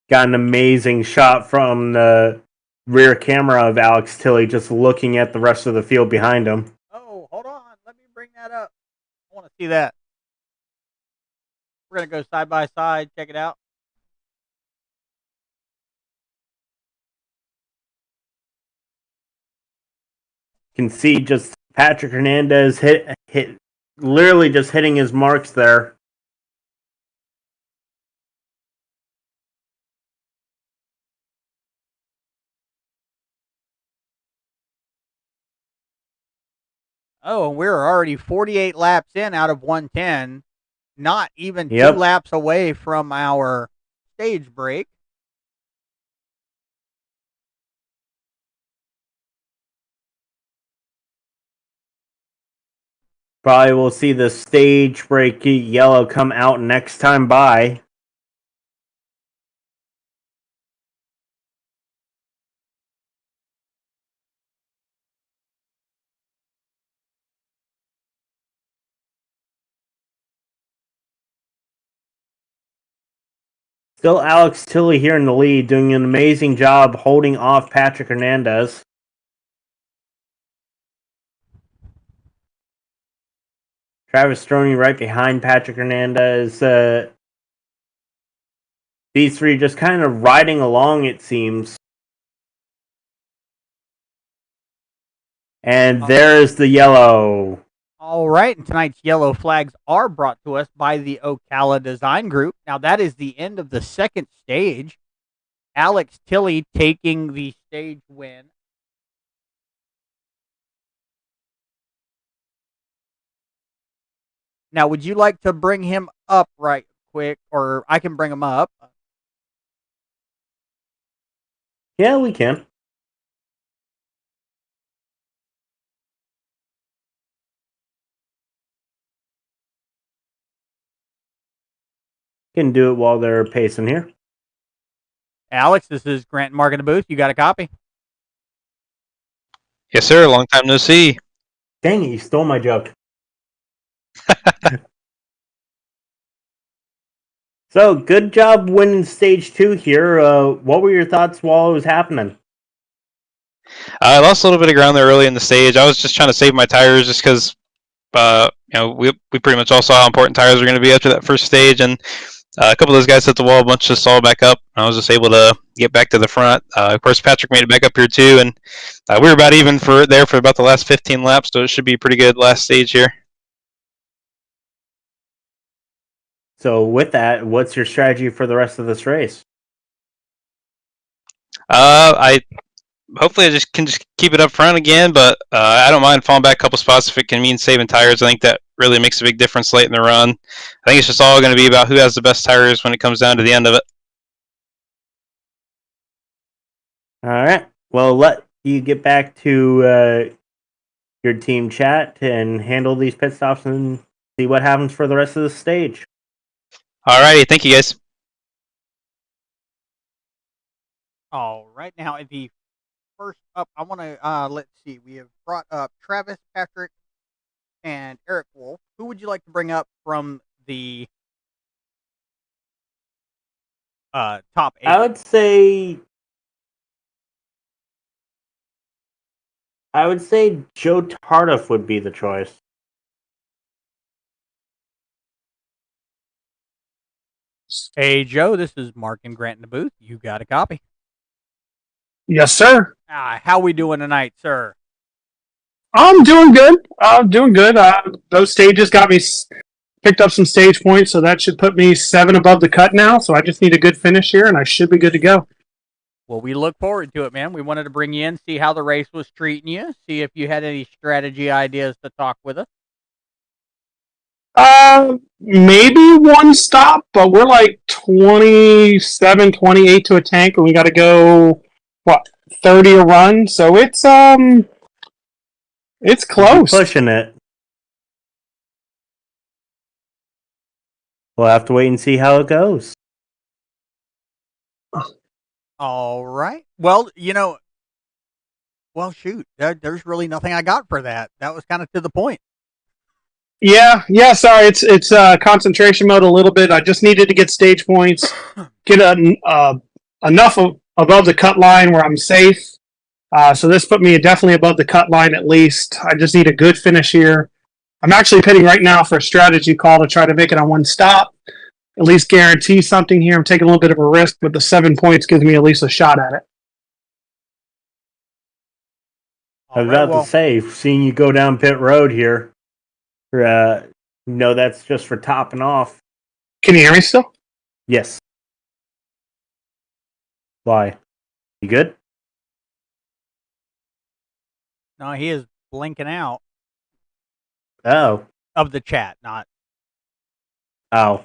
Got an amazing shot from the rear camera of Alex Tilley just looking at the rest of the field behind him. Oh, hold on. Let me bring that up. I want to see that. We're gonna go side by side. Check it out. Can see just Patrick Hernandez hit literally just hitting his marks there. Oh, and we're already 48 laps in out of 110. Not even Yep. 2 laps away from our stage break. Probably will see the stage break yellow come out next time by. Still Alex Tilley here in the lead, doing an amazing job holding off Patrick Hernandez. Travis Stroney right behind Patrick Hernandez. These three just kind of riding along, it seems. And there's the yellow. All right, and tonight's yellow flags are brought to us by the Ocala Design Group. Now, that is the end of the second stage. Alex Tilley taking the stage win. Now, would you like to bring him up right quick, or I can bring him up? Yeah, we can. Can do it while they're pacing here. Alex, this is Grant and Mark in the booth. You got a copy? Yes, sir. Long time no see. Dang it, you stole my joke. So, good job winning stage 2 here. What were your thoughts while it was happening? I lost a little bit of ground there early in the stage. I was just trying to save my tires just because, we pretty much all saw how important tires were going to be after that first stage, and a couple of those guys hit the wall, a bunch just all back up. I was just able to get back to the front. Of course, Patrick made it back up here too, and we were about even for about the last 15 laps, so it should be a pretty good last stage here. So, with that, what's your strategy for the rest of this race? I hopefully I can keep it up front again, but I don't mind falling back a couple spots if it can mean saving tires. I think that really makes a big difference late in the run. I think it's just all going to be about who has the best tires when it comes down to the end of it. All right. Well, let you get back to your team chat and handle these pit stops and see what happens for the rest of the stage. Alrighty, thank you guys. All right, now at the first up, I want to let's see. We have brought up Travis, Patrick, and Eric Wolf. Who would you like to bring up from the top 8? I would say Joe Tardif would be the choice. Hey Joe, this is Mark and Grant in the booth. You got a copy? Yes, sir. How we doing tonight, sir? I'm doing good. Those stages got me picked up some stage points, so that should put me 7 above the cut now. So I just need a good finish here, and I should be good to go. Well, we look forward to it, man. We wanted to bring you in, see how the race was treating you, see if you had any strategy ideas to talk with us. Maybe one stop, but we're like 27, 28 to a tank, and we got to go 30 a run. So it's close. You're pushing it. We'll have to wait and see how it goes. All right. Well, shoot. There's really nothing I got for that. That was kind of to the point. Yeah. Sorry, it's concentration mode a little bit. I just needed to get stage points, get enough above the cut line where I'm safe. So this put me definitely above the cut line at least. I just need a good finish here. I'm actually pitting right now for a strategy call to try to make it on one stop. At least guarantee something here. I'm taking a little bit of a risk, but the 7 points gives me at least a shot at it. I was about to say, seeing you go down pit road here, that's just for topping off. Can you hear me still? Yes. Why? You good? No, he is blinking out. Oh. Of the chat, not. Oh.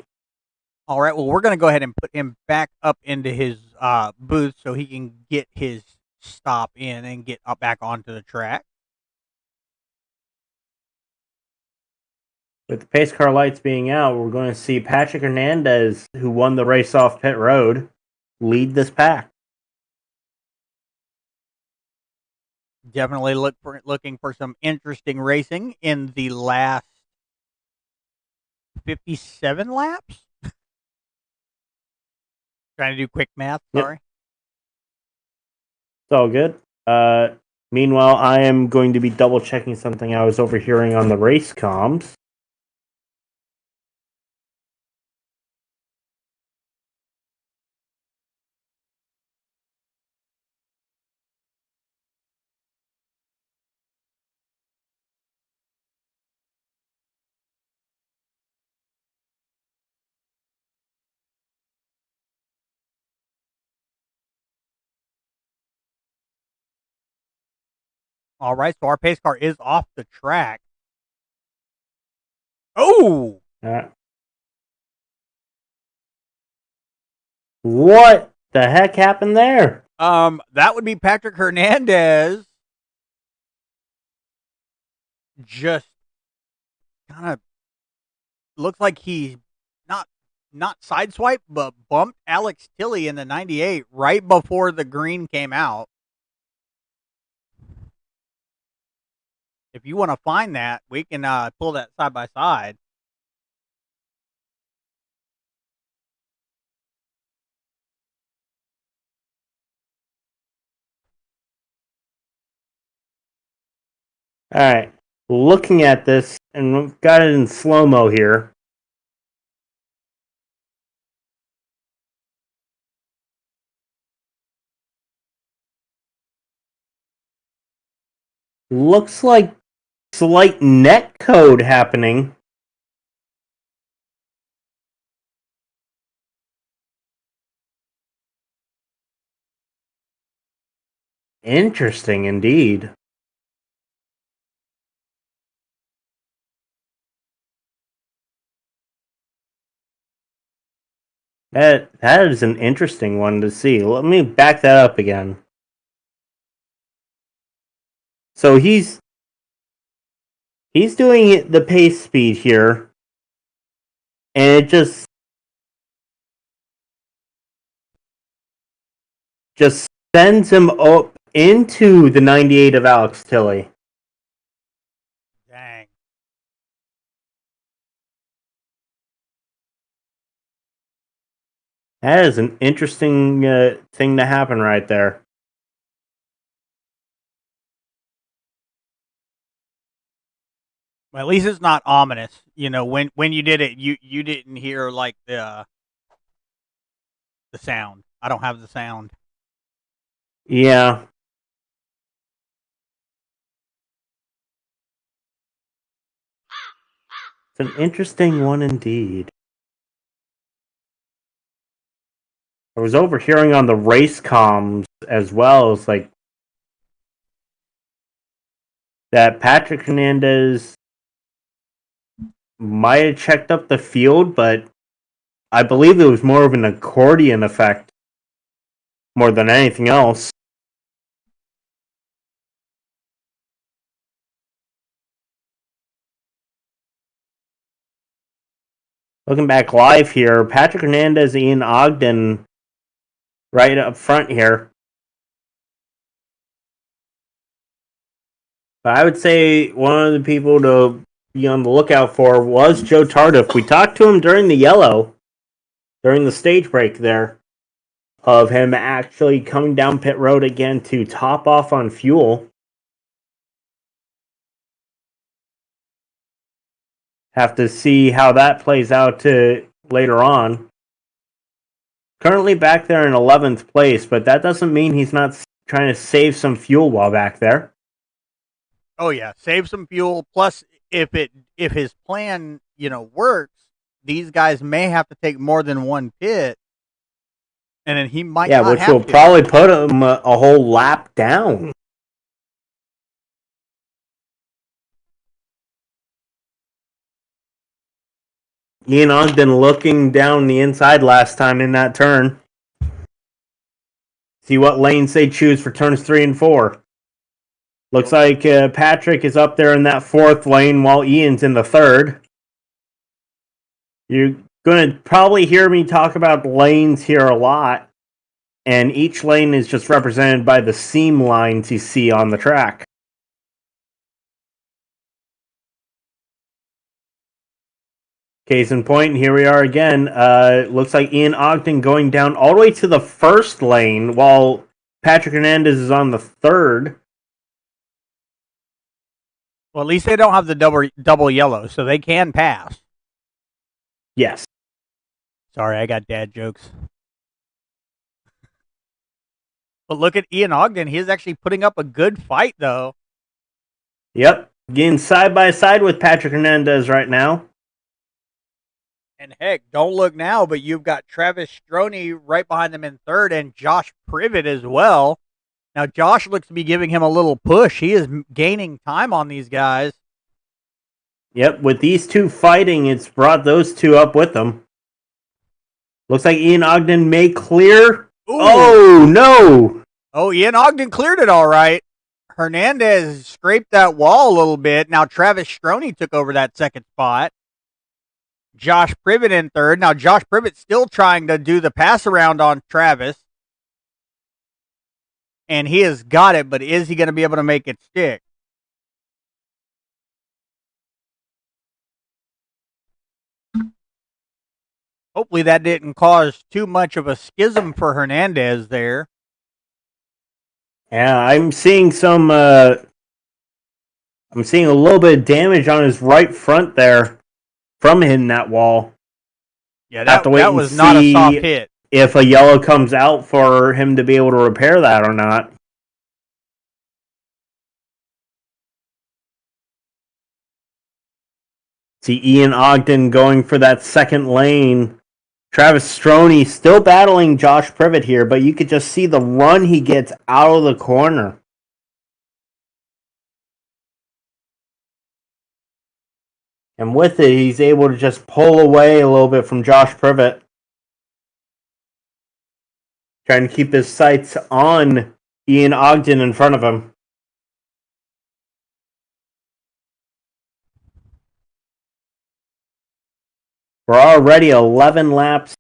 All right. Well, we're going to go ahead and put him back up into his booth so he can get his stop in and get up back onto the track. With the pace car lights being out, we're going to see Patrick Hernandez, who won the race off pit road, lead this pack. Definitely looking for some interesting racing in the last 57 laps. Trying to do quick math. Sorry. It's all good. Meanwhile, I am going to be double checking something I was overhearing on the race comms. All right, so our pace car is off the track. Oh! What the heck happened there? That would be Patrick Hernandez. Just kind of looks like he not sideswiped, but bumped Alex Tilley in the 98 right before the green came out. If you want to find that, we can pull that side by side. All right. Looking at this, and we've got it in slow-mo here. Looks like slight net code happening. Interesting indeed. That is an interesting one to see. Let me back that up again. So he's doing the pace speed here, and it just sends him up into the 98 of Alex Tilley. Dang. That is an interesting thing to happen right there. Well, at least it's not ominous. You know, when you did it, you didn't hear like the sound. I don't have the sound. Yeah. It's an interesting one indeed. I was overhearing on the race comms as well. It's like that Patrick Hernandez might have checked up the field, but I believe it was more of an accordion effect more than anything else. Looking back live here, Patrick Hernandez, Ian Ogden right up front here. But I would say one of the people to be on the lookout for was Joe Tardif. We talked to him during the yellow, during the stage break there, of him actually coming down pit road again to top off on fuel. Have to see how that plays out later on. Currently back there in 11th place, but that doesn't mean he's not trying to save some fuel while back there. Oh yeah, save some fuel. Plus, if his plan works, these guys may have to take more than one pit, and then he might not which have will to. Probably put him a whole lap down. Ian Ogden looking down the inside last time in that turn. See what lanes they choose for turns 3 and 4. Looks like Patrick is up there in that 4th lane while Ian's in the 3rd. You're going to probably hear me talk about lanes here a lot. And each lane is just represented by the seam lines you see on the track. Case in point, here we are again. Looks like Ian Ogden going down all the way to the 1st lane while Patrick Hernandez is on the 3rd. Well, at least they don't have the double yellow, so they can pass. Yes. Sorry, I got dad jokes. But look at Ian Ogden. He's actually putting up a good fight, though. Yep. Getting side by side with Patrick Hernandez right now. And heck, don't look now, but you've got Travis Stroney right behind them in 3rd and Josh Privet as well. Now, Josh looks to be giving him a little push. He is gaining time on these guys. Yep, with these two fighting, it's brought those two up with them. Looks like Ian Ogden may clear. Ooh. Oh, no! Oh, Ian Ogden cleared it all right. Hernandez scraped that wall a little bit. Now, Travis Stroney took over that 2nd spot. Josh Privet in 3rd. Now, Josh Privet still trying to do the pass around on Travis. And he has got it, but is he going to be able to make it stick? Hopefully that didn't cause too much of a schism for Hernandez there. Yeah, I'm seeing some. I'm seeing a little bit of damage on his right front there from hitting that wall. Yeah, that was not a soft hit. If a yellow comes out for him to be able to repair that or not. See Ian Ogden going for that 2nd lane. Travis Stroney still battling Josh Privet here, but you could just see the run he gets out of the corner. And with it, he's able to just pull away a little bit from Josh Privet. Trying to keep his sights on Ian Ogden in front of him. We're already 11 laps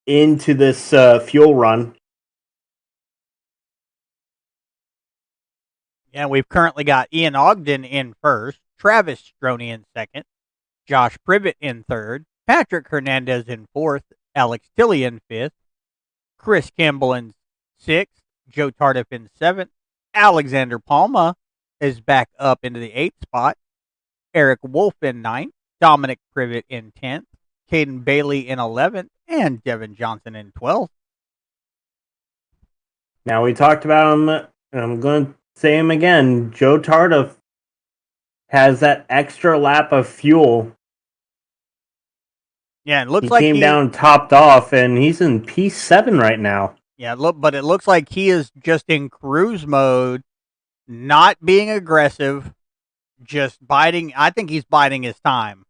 into this fuel run. And we've currently got Ian Ogden in first, Travis Stroney in second, Josh Privet in third, Patrick Hernandez in fourth, Alex Tilley in fifth, Chris Campbell in sixth, Joe Tardif in seventh, Alexander Palma is back up into the eighth spot, Eric Wolf in ninth, Dominic Privet in 10th, Caden Bailey in 11th, and Devin Johnson in 12th. Now, we talked about him, and I'm going to say him again. Joe Tardif has that extra lap of fuel. Yeah, it looks he like came down topped off, and he's in P7 right now. Yeah, but it looks like he is just in cruise mode, not being aggressive, just biding. I think he's biding his time.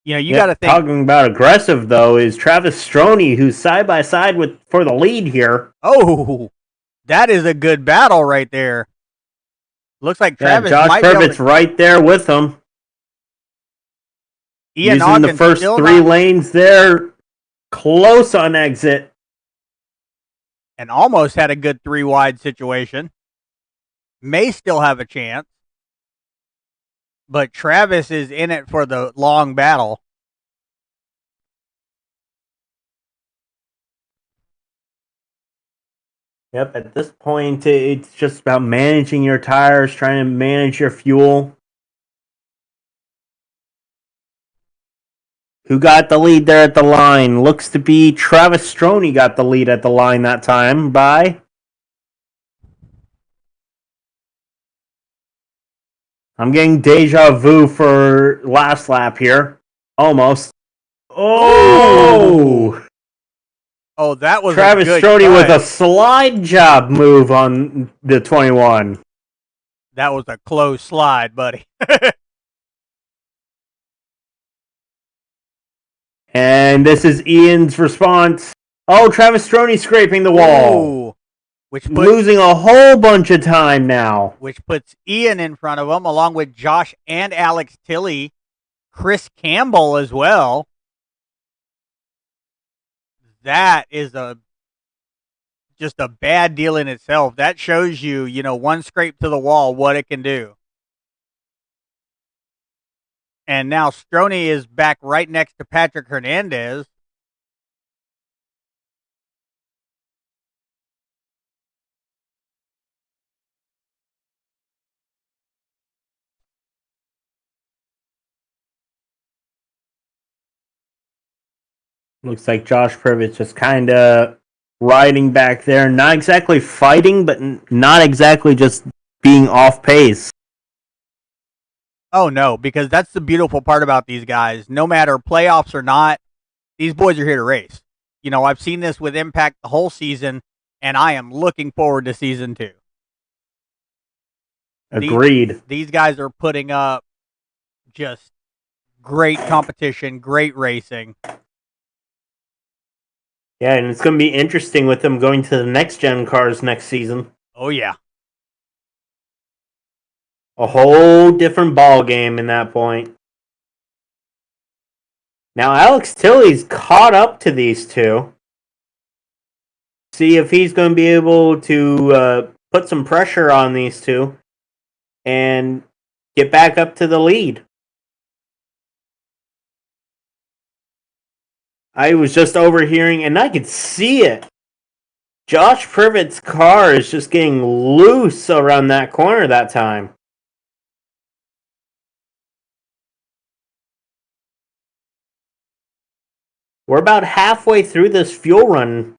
You know, you got to think. Talking about aggressive, though, is Travis Stroney, who's side by side for the lead here. Oh, that is a good battle right there. Looks like Travis. Josh Privet's right there with him. Ian using the first three lanes there, close on exit. And almost had a good 3-wide situation. May still have a chance. But Travis is in it for the long battle. Yep, at this point, it's just about managing your tires, trying to manage your fuel. Who got the lead there at the line? Looks to be Travis Stroney got the lead at the line that time by... I'm getting deja vu for last lap here. Almost. Oh! Oh, that was Travis Stroney with a slide job move on the 21. That was a close slide, buddy. And this is Ian's response. Oh, Travis Stroney scraping the wall. Ooh, losing a whole bunch of time now. Which puts Ian in front of him, along with Josh and Alex Tilley. Chris Campbell as well. That is just a bad deal in itself. That shows you, one scrape to the wall, what it can do. And now Stroney is back right next to Patrick Hernandez. Looks like Josh Privet's just kind of riding back there. Not exactly fighting, but not exactly just being off pace. Oh, no, because that's the beautiful part about these guys. No matter playoffs or not, these boys are here to race. I've seen this with Impact the whole season, and I am looking forward to season 2. Agreed. These guys are putting up just great competition, great racing. Yeah, and it's going to be interesting with them going to the next-gen cars next season. Oh, yeah. A whole different ball game in that point. Now, Alex Tilley's caught up to these two. See if he's going to be able to put some pressure on these two and get back up to the lead. I was just overhearing, and I could see it. Josh Privet's car is just getting loose around that corner that time. We're about halfway through this fuel run.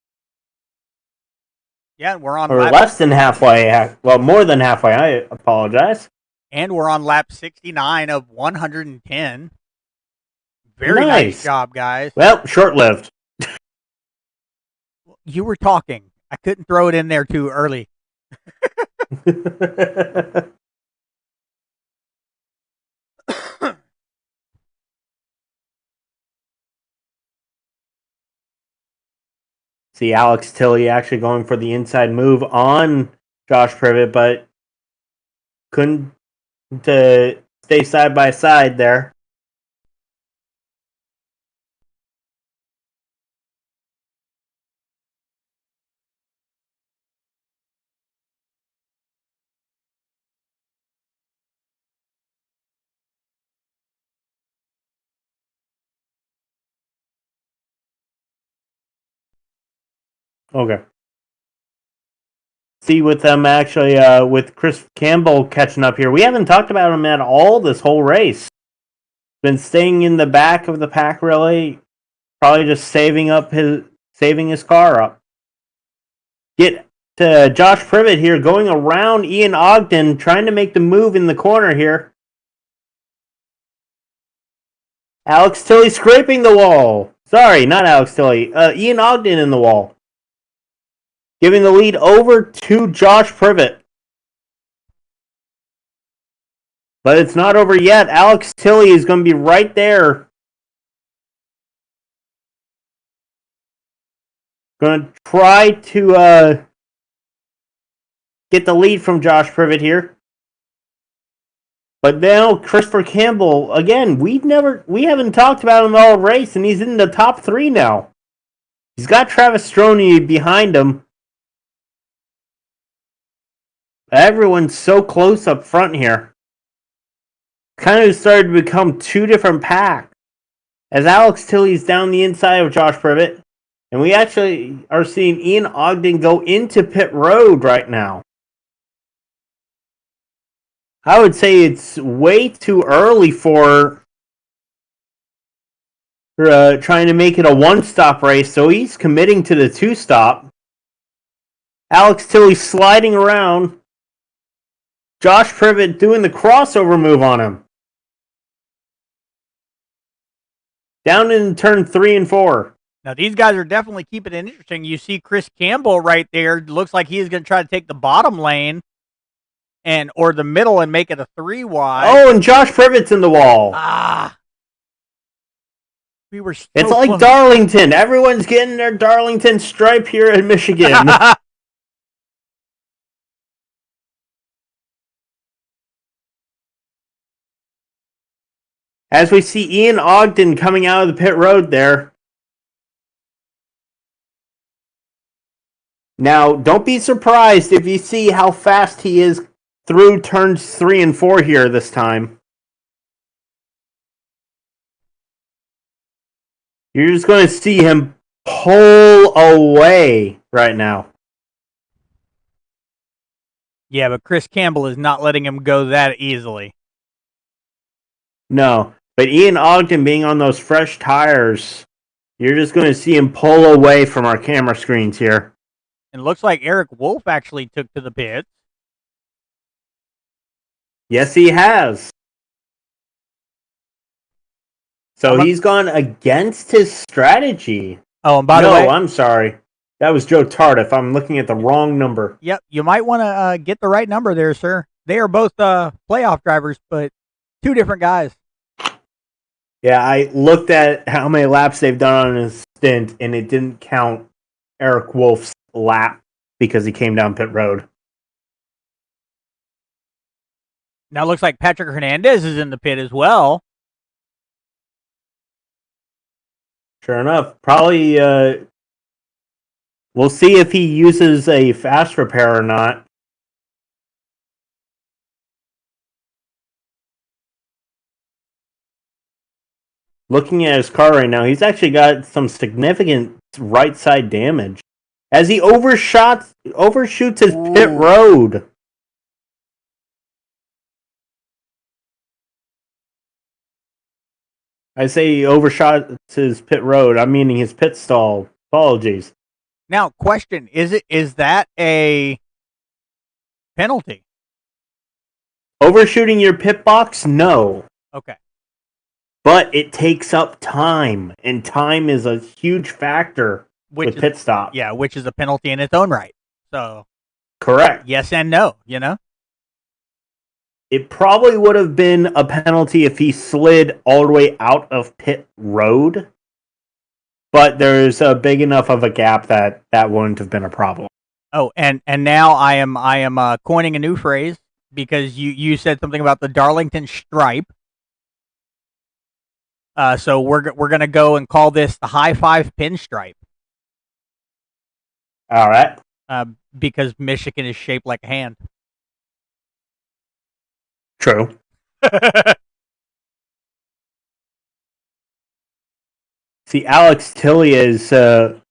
Yeah, we're on or less than halfway. Well, more than halfway. I apologize. And we're on lap 69 of 110. Very nice job, guys. Well, short-lived. You were talking. I couldn't throw it in there too early. See Alex Tilley actually going for the inside move on Josh Privet, but couldn't stay side by side there. Okay. See, with them actually, with Chris Campbell catching up here, we haven't talked about him at all this whole race. Been staying in the back of the pack, really. Probably just saving his car up. Get to Josh Privet here, going around Ian Ogden, trying to make the move in the corner here. Alex Tilley scraping the wall. Sorry, not Alex Tilley. Ian Ogden in the wall. Giving the lead over to Josh Privet. But it's not over yet. Alex Tilley is going to be right there. Going to try to get the lead from Josh Privet here. But now Christopher Campbell, again, we haven't talked about him all race, and he's in the top 3 now. He's got Travis Stroney behind him. Everyone's so close up front here. Kind of started to become 2 different packs. As Alex Tilley's down the inside of Josh Privet. And we actually are seeing Ian Ogden go into pit road right now. I would say it's way too early for trying to make it a 1-stop race, so he's committing to the 2-stop. Alex Tilley sliding around. Josh Privet doing the crossover move on him. Down in turn 3 and 4. Now, these guys are definitely keeping it interesting. You see Chris Campbell right there. Looks like he's going to try to take the bottom lane or the middle and make it a 3 wide. Oh, and Josh Privet's in the wall. We were. It's like Darlington. Everyone's getting their Darlington stripe here in Michigan. As we see Ian Ogden coming out of the pit road there. Now, don't be surprised if you see how fast he is through turns 3 and 4 here this time. You're just going to see him pull away right now. Yeah, but Chris Campbell is not letting him go that easily. No, but Ian Ogden being on those fresh tires, you're just going to see him pull away from our camera screens here. It looks like Eric Wolf actually took to the pits. Yes, he has. So he's gone against his strategy. Oh, and by the way... No, I'm sorry. That was Joe Tardif. I'm looking at the wrong number. Yep, you might want to get the right number there, sir. They are both playoff drivers, but 2 different guys. Yeah, I looked at how many laps they've done on his stint, and it didn't count Eric Wolf's lap because he came down pit road. Now it looks like Patrick Hernandez is in the pit as well. Sure enough. Probably, we'll see if he uses a fast repair or not. Looking at his car right now, he's actually got some significant right side damage. As he overshoots his pit road. I say he overshot his pit road. I'm meaning his pit stall. Apologies. Now, question: is that a penalty? Overshooting your pit box? No. Okay. But it takes up time, and time is a huge factor with pit stop. Yeah, which is a penalty in its own right. So, correct. Yes and no, you know? It probably would have been a penalty if he slid all the way out of pit road, but there's a big enough of a gap that wouldn't have been a problem. Oh, and now I am coining a new phrase because you said something about the Darlington stripe. So we're gonna go and call this the high five pinstripe. All right. Because Michigan is shaped like a hand. True. See, Alex Tilley is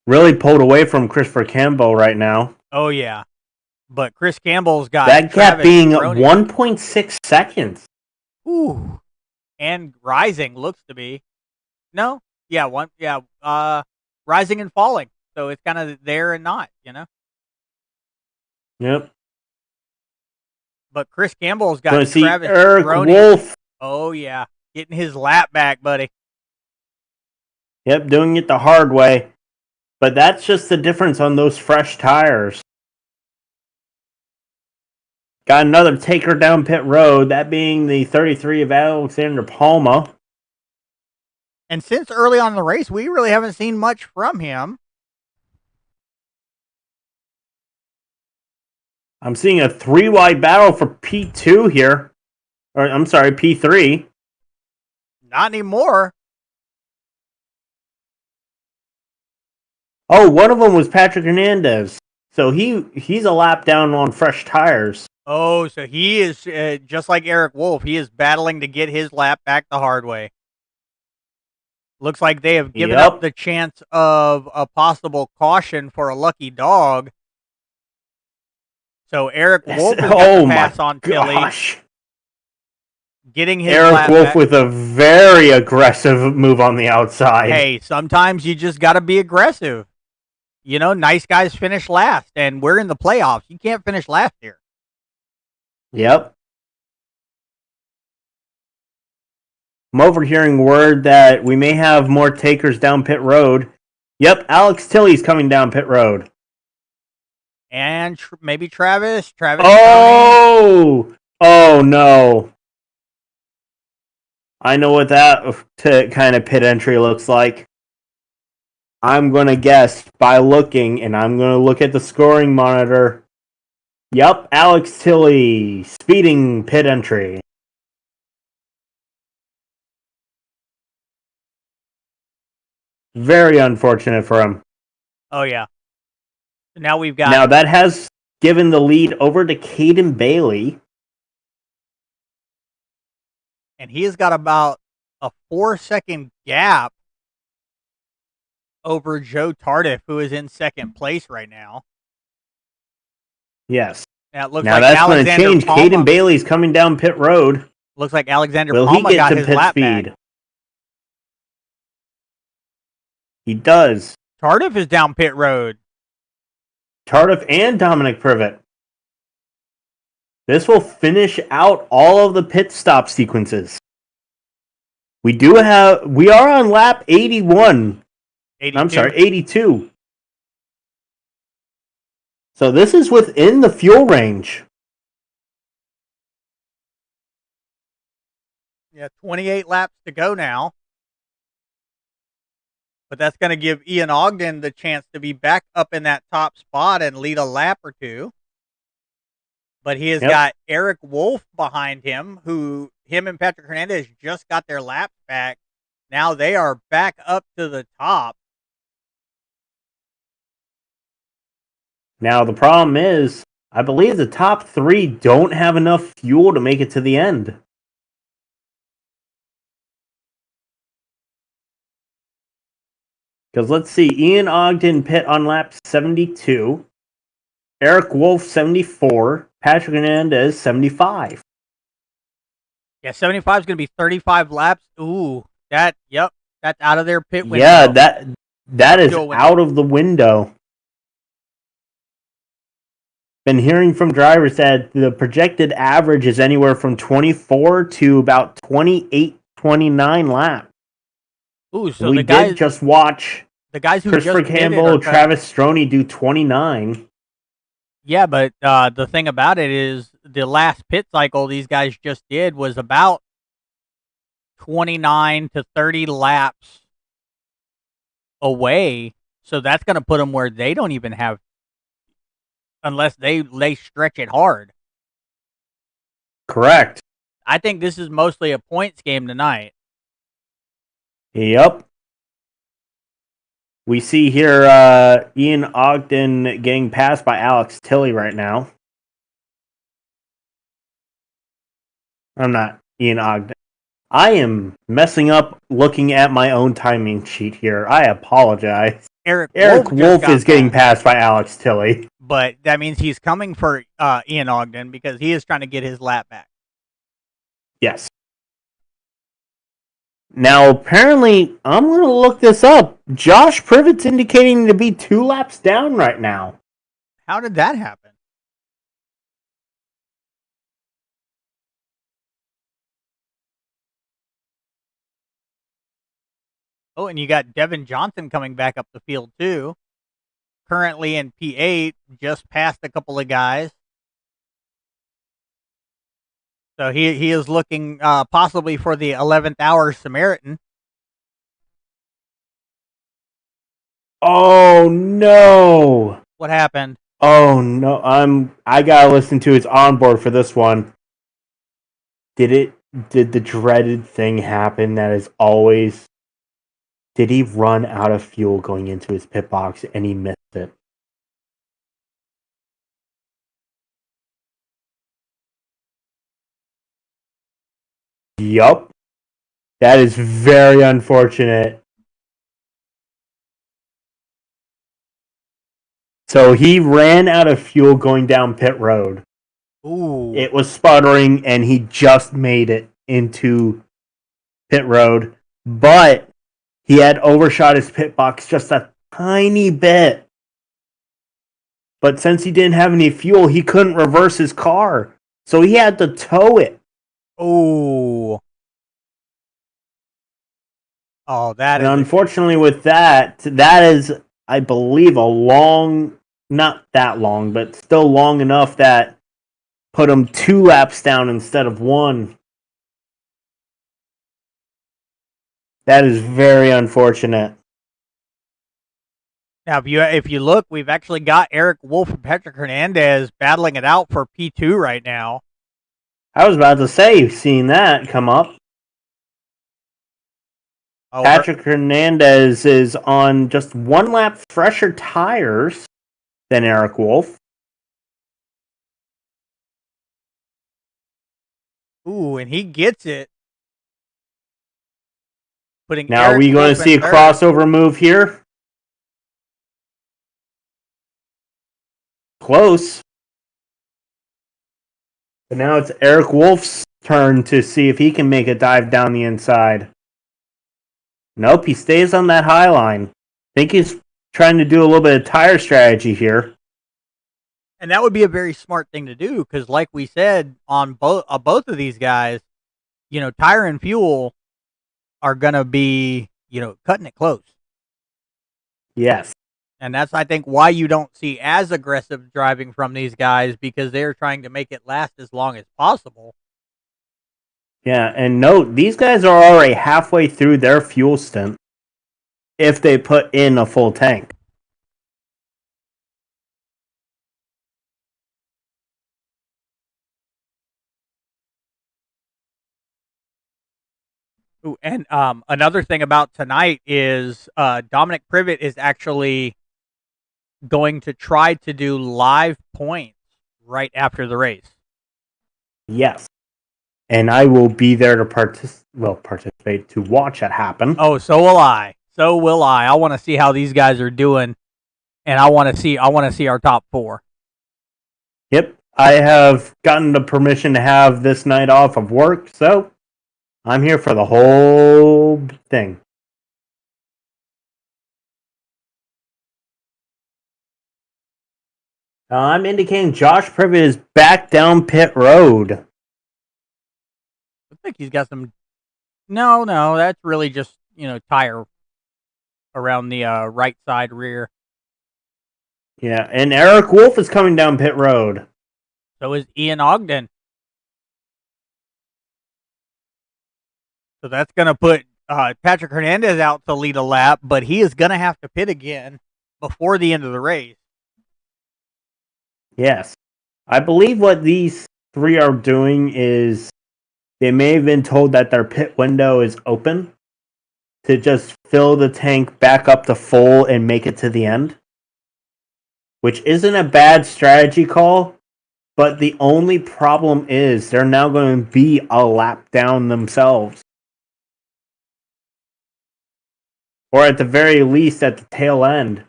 really pulled away from Christopher Campbell right now. Oh, yeah. But Chris Campbell's got That gap Travis being Stroni. 1.6 seconds. Ooh. And rising, looks to be. No? Yeah, rising and falling. So it's kind of there and not, Yep. But Chris Campbell's got Gonna see Travis Eric Stroni. Wolf. Oh, yeah. Getting his lap back, buddy. Yep, doing it the hard way. But that's just the difference on those fresh tires. Got another taker down pit road, that being the 33 of Alexander Palma. And since early on in the race, we really haven't seen much from him. I'm seeing a 3-wide battle for P2 here. Or, I'm sorry, P3. Not anymore. Oh, one of them was Patrick Hernandez. So he's a lap down on fresh tires. Oh, so he is, just like Eric Wolf, he is battling to get his lap back the hard way. Looks like they have given up the chance of a possible caution for a lucky dog. So Eric Wolf is going to pass on Tilly. Getting his Eric Wolf back with a very aggressive move on the outside. Hey, sometimes you just got to be aggressive. Nice guys finish last, and we're in the playoffs. You can't finish last here. Yep. I'm overhearing word that we may have more takers down pit road. Yep, Alex Tilley's coming down pit road. And maybe Travis. Oh! Oh, no. I know what that kind of pit entry looks like. I'm going to guess by looking, and I'm going to look at the scoring monitor. Yep, Alex Tilley, speeding pit entry. Very unfortunate for him. Oh, yeah. Now we've got... Now that has given the lead over to Caden Bailey. And he has got about a 4-second gap over Joe Tardif, who is in second place right now. Yes. Now, it looks now like that's going to change. Palma, Caden Bailey's coming down pit road. Looks like Alexander Will Palma he get got to his pit lap speed? back. He does. Tardif is down pit road. Tardif and Dominic Privet. This will finish out all of the pit stop sequences. We are on lap 81. 82. I'm sorry, 82. So this is within the fuel range. Yeah, 28 laps to go now. But that's going to give Ian Ogden the chance to be back up in that top spot and lead a lap or two. But he has got Eric Wolf behind him, him and Patrick Hernandez just got their laps back. Now they are back up to the top. Now the problem is, I believe the top three don't have enough fuel to make it to the end. Because let's see, Ian Ogden pit on lap 72, Eric Wolf 74, Patrick Hernandez 75. Yeah, 75 is going to be 35 laps. Ooh, that's out of their pit window. Yeah, that is out of the window. Been hearing from drivers that the projected average is anywhere from 24 to about 28, 29 laps. Ooh, so we did just watch the guys who Christopher just Campbell, Travis Stroni do 29. Yeah, but the thing about it is the last pit cycle these guys just did was about 29 to 30 laps away. So that's going to put them where they don't even have, unless they stretch it hard. Correct. I think this is mostly a points game tonight. Yep. We see here Ian Ogden getting passed by Alex Tilley right now. I'm not Ian Ogden. I am messing up looking at my own timing sheet here. I apologize. Eric Eric Wolf Wolf got is getting passed by Alex Tilley. but that means he's coming for Ian Ogden because he is trying to get his lap back. Yes. Now, apparently, I'm going to look this up. Josh Privett's indicating to be 2 laps down right now. How did that happen? Oh, and you got Devin Johnson coming back up the field, too. Currently in P8, just passed a couple of guys. So he is looking possibly for the 11th hour Samaritan. Oh, no. What happened? Oh, no. I got to listen to his onboard for this one. Did the dreaded thing happen that is always... Did he run out of fuel going into his pit box and he missed it? Yup. That is very unfortunate. So he ran out of fuel going down pit road. Ooh. It was sputtering and he just made it into pit road. But he had overshot his pit box just a tiny bit. But since he didn't have any fuel, he couldn't reverse his car. So he had to tow it. Oh. Oh, that And is... unfortunately with that is, I believe, a long, not that long, but still long enough that put him 2 laps down instead of 1. That is very unfortunate. Now, if you look, we've actually got Eric Wolf and Patrick Hernandez battling it out for P2 right now. I was about to say, seeing that come up. Oh, Patrick Hernandez is on just 1 lap fresher tires than Eric Wolf. Ooh, and he gets it. Now, Eric are we going Wolf to see a in third. crossover move here? Close. But now it's Eric Wolf's turn to see if he can make a dive down the inside. Nope, he stays on that high line. I think he's trying to do a little bit of tire strategy here. And that would be a very smart thing to do because, like we said, on both of these guys, tire and fuel are going to be, cutting it close. Yes. And that's, I think, why you don't see as aggressive driving from these guys because they're trying to make it last as long as possible. Yeah, and note, these guys are already halfway through their fuel stint if they put in a full tank. Ooh, and another thing about tonight is Dominic Privet is actually going to try to do live points right after the race. Yes. And I will be there to participate, to watch it happen. Oh, so will I. So will I. I want to see how these guys are doing, and I want to see our top 4. Yep. I have gotten the permission to have this night off of work, so I'm here for the whole thing. I'm indicating Josh Privet is back down pit road. I think he's got some... No, that's really just, tire around the right side rear. Yeah, and Eric Wolf is coming down pit road. So is Ian Ogden. So that's going to put Patrick Hernandez out to lead a lap, but he is going to have to pit again before the end of the race. Yes. I believe what these 3 are doing is they may have been told that their pit window is open to just fill the tank back up to full and make it to the end. Which isn't a bad strategy call, but the only problem is they're now going to be a lap down themselves. or at the very least at the tail end.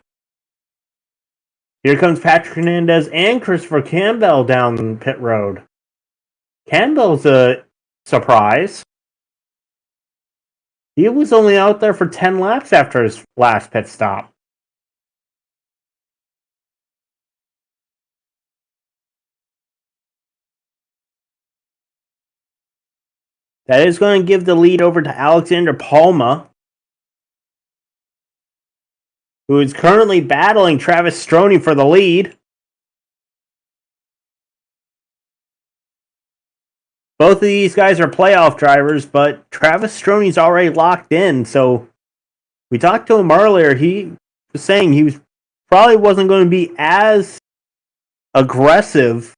Here comes Patrick Hernandez and Christopher Campbell down pit road. Campbell's a surprise. He was only out there for 10 laps after his last pit stop. That is going to give the lead over to Alexander Palma, who is currently battling Travis Stroney for the lead. Both of these guys are playoff drivers, but Travis Stroney's already locked in. So we talked to him earlier. He was saying he probably wasn't going to be as aggressive.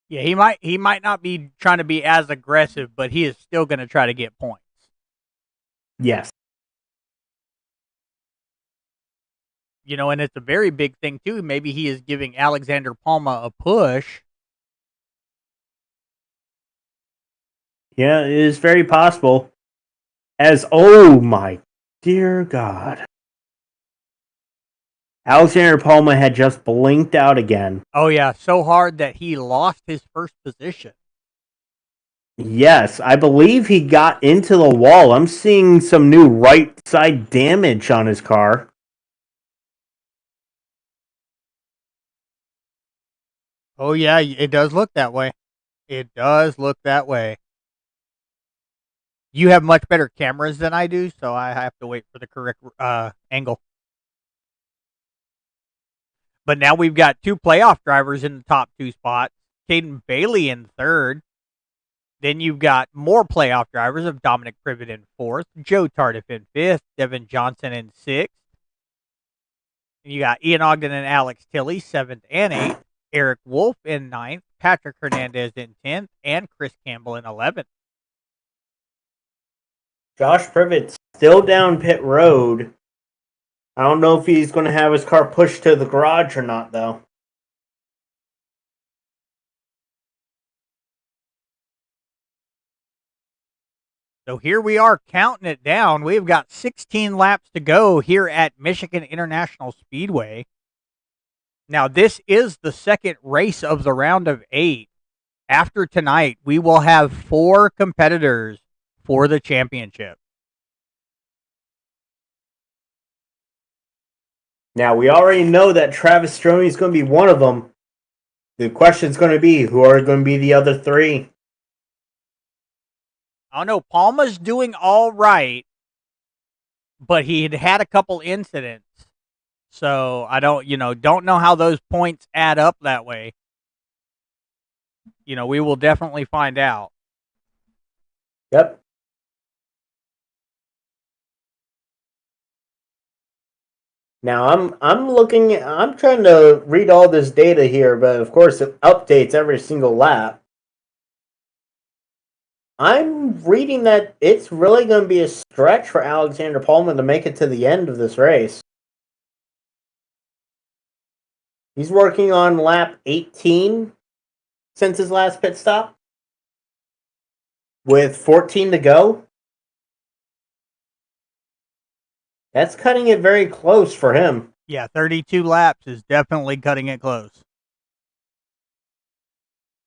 Yeah, he might not be trying to be as aggressive, but he is still going to try to get points. Yes. You know, and it's a very big thing too. Maybe he is giving Alexander Palma a push. Yeah, it is very possible. Oh my dear God. Alexander Palma had just blinked out again. Oh yeah, so hard that he lost his first position. Yes, I believe he got into the wall. I'm seeing some new right side damage on his car. Oh yeah, it does look that way. It does look that way. You have much better cameras than I do, so I have to wait for the correct angle. But now we've got two playoff drivers in the top two spots. Caden Bailey in third. Then you've got more playoff drivers of Dominic Privet in fourth, Joe Tardif in fifth, Devin Johnson in sixth. And you got Ian Ogden and Alex Tilley, seventh and eighth, Eric Wolf in ninth, Patrick Hernandez in 10th, and Chris Campbell in 11th. Josh Privet's still down pit road. I don't know if he's going to have his car pushed to the garage or not, though. So here we are counting it down. We've got 16 laps to go here at Michigan International Speedway. Now, this is the second race of the round of 8. After tonight, we will have 4 competitors for the championship. Now, we already know that Travis Stroney is going to be one of them. The question is going to be, who are going to be the other 3? I don't know. Palma's doing all right, but he had a couple incidents. So I don't know how those points add up that way. We will definitely find out. Yep. Now I'm trying to read all this data here, but of course it updates every single lap. I'm reading that it's really going to be a stretch for Alexander Palma to make it to the end of this race. He's working on lap 18 since his last pit stop, with 14 to go. That's cutting it very close for him. Yeah, 32 laps is definitely cutting it close.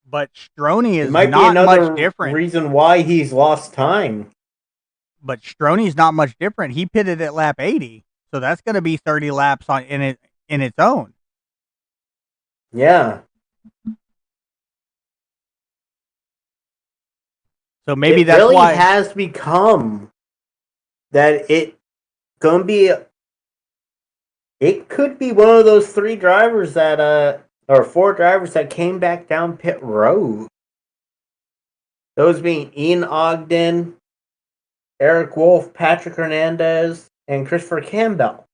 But Stroney is might not be another much different. Reason why he's lost time. But Stroney's not much different. He pitted at lap 80, so that's going to be 30 laps in its own. Yeah. So maybe that's really why it has become that it could be one of those 3 drivers that or 4 drivers that came back down pit road. Those being Ian Ogden, Eric Wolf, Patrick Hernandez, and Christopher Campbell.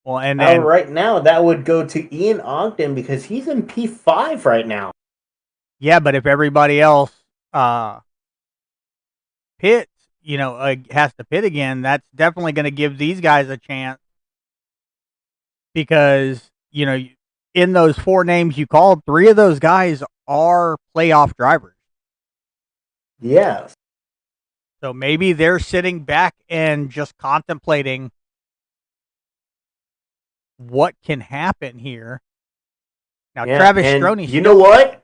Well, and right now that would go to Ian Ogden because he's in P5 right now. Yeah, but if everybody else pits, has to pit again, that's definitely going to give these guys a chance because, in those 4 names you called, 3 of those guys are playoff drivers. Yes. So maybe they're sitting back and just contemplating what can happen here. Now, Yeah, Travis and Stroni. you know what?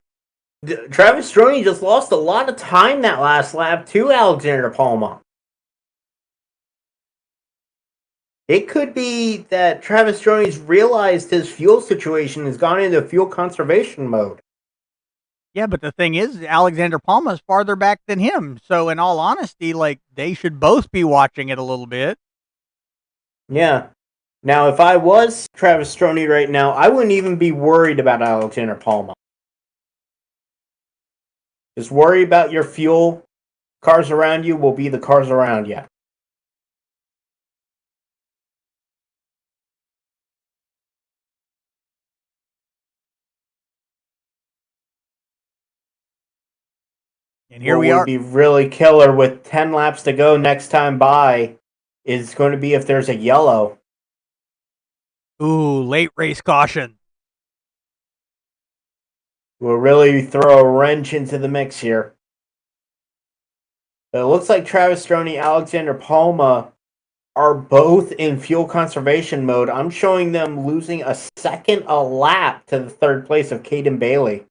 Travis Stroni just lost a lot of time that last lap to Alexander Palma. It could be that Travis Stroni's realized his fuel situation has gone into fuel conservation mode. Yeah, but the thing is, Alexander Palma's farther back than him. So, in all honesty, like, they should both be watching it a little bit. Yeah. Now, if I was Travis Stroni right now, I wouldn't even be worried about Alexander Palma. Just worry about your fuel. Cars around you will be the cars around you. And here what we would are. be really killer with 10 laps to go next time by is going to be if there's a yellow. Ooh, late race caution. Will really throw a wrench into the mix here. But it looks like Travis Stroni, Alexander Palma are both in fuel conservation mode. I'm showing them losing a second a lap to the third place of Caden Bailey.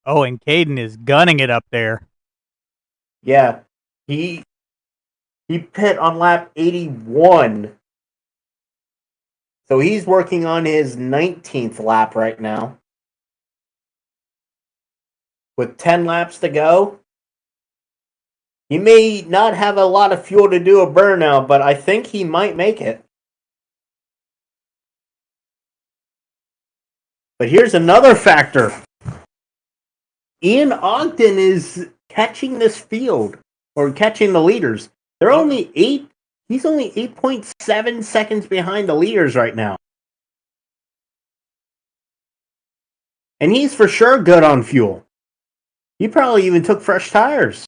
Oh, and Caden is gunning it up there. Yeah. He pit on lap 81. So he's working on his 19th lap right now. With 10 laps to go. He may not have a lot of fuel to do a burnout, but I think he might make it. But here's another factor. Ian Ogden is catching this field, or catching the leaders. They're only 8. He's only 8.7 seconds behind the leaders right now. And he's for sure good on fuel. He probably even took fresh tires.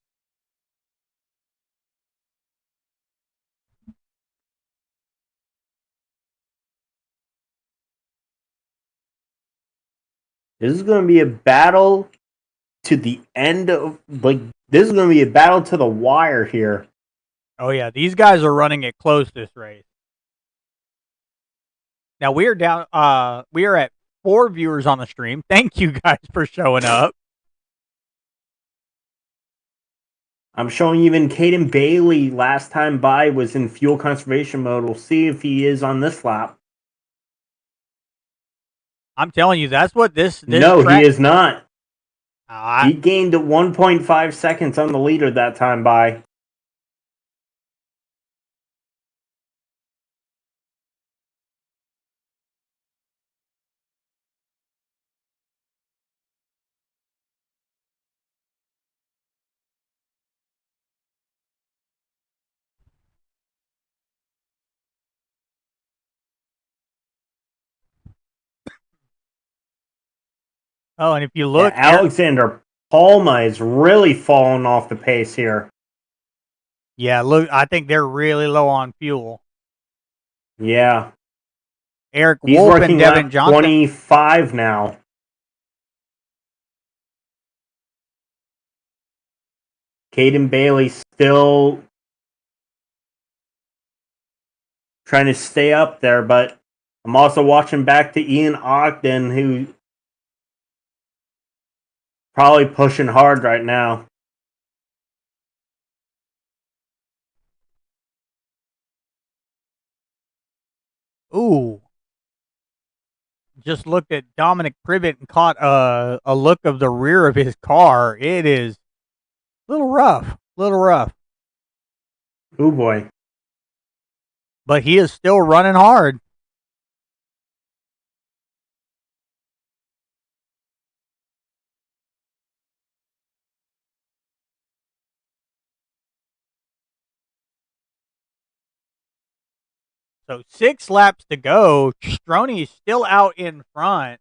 This is going to be a battle to the end of, like, this is going to be a battle to the wire here. Oh, yeah. These guys are running it close this race. Now, we are down, we are at 4 viewers on the stream. Thank you guys for showing up. I'm showing even Caden Bailey last time by was in fuel conservation mode. We'll see if he is on this lap. I'm telling you, that's what this No, track... he is not. He gained 1.5 seconds on the leader that time by. Oh, and if you look... Yeah, Alexander Palma is really falling off the pace here. Yeah, look, I think they're really low on fuel. Yeah. Eric He's Wolf working and Devin lap Johnson. 25 now. Caden Bailey still trying to stay up there, but I'm also watching back to Ian Ogden, who probably pushing hard right now. Ooh. Just looked at Dominic Privet and caught a look of the rear of his car. It is a little rough. Oh boy. But he is still running hard. So 6 laps to go. Stroni is still out in front.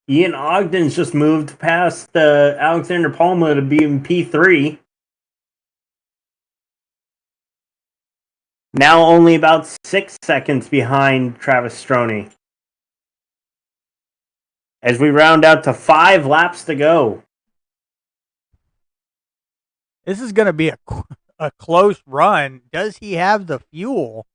Ian Ogden's just moved past Alexander Palma to be in P3. Now only about 6 seconds behind Travis Stroney. As we round out to 5 laps to go. This is going to be a close run. Does he have the fuel?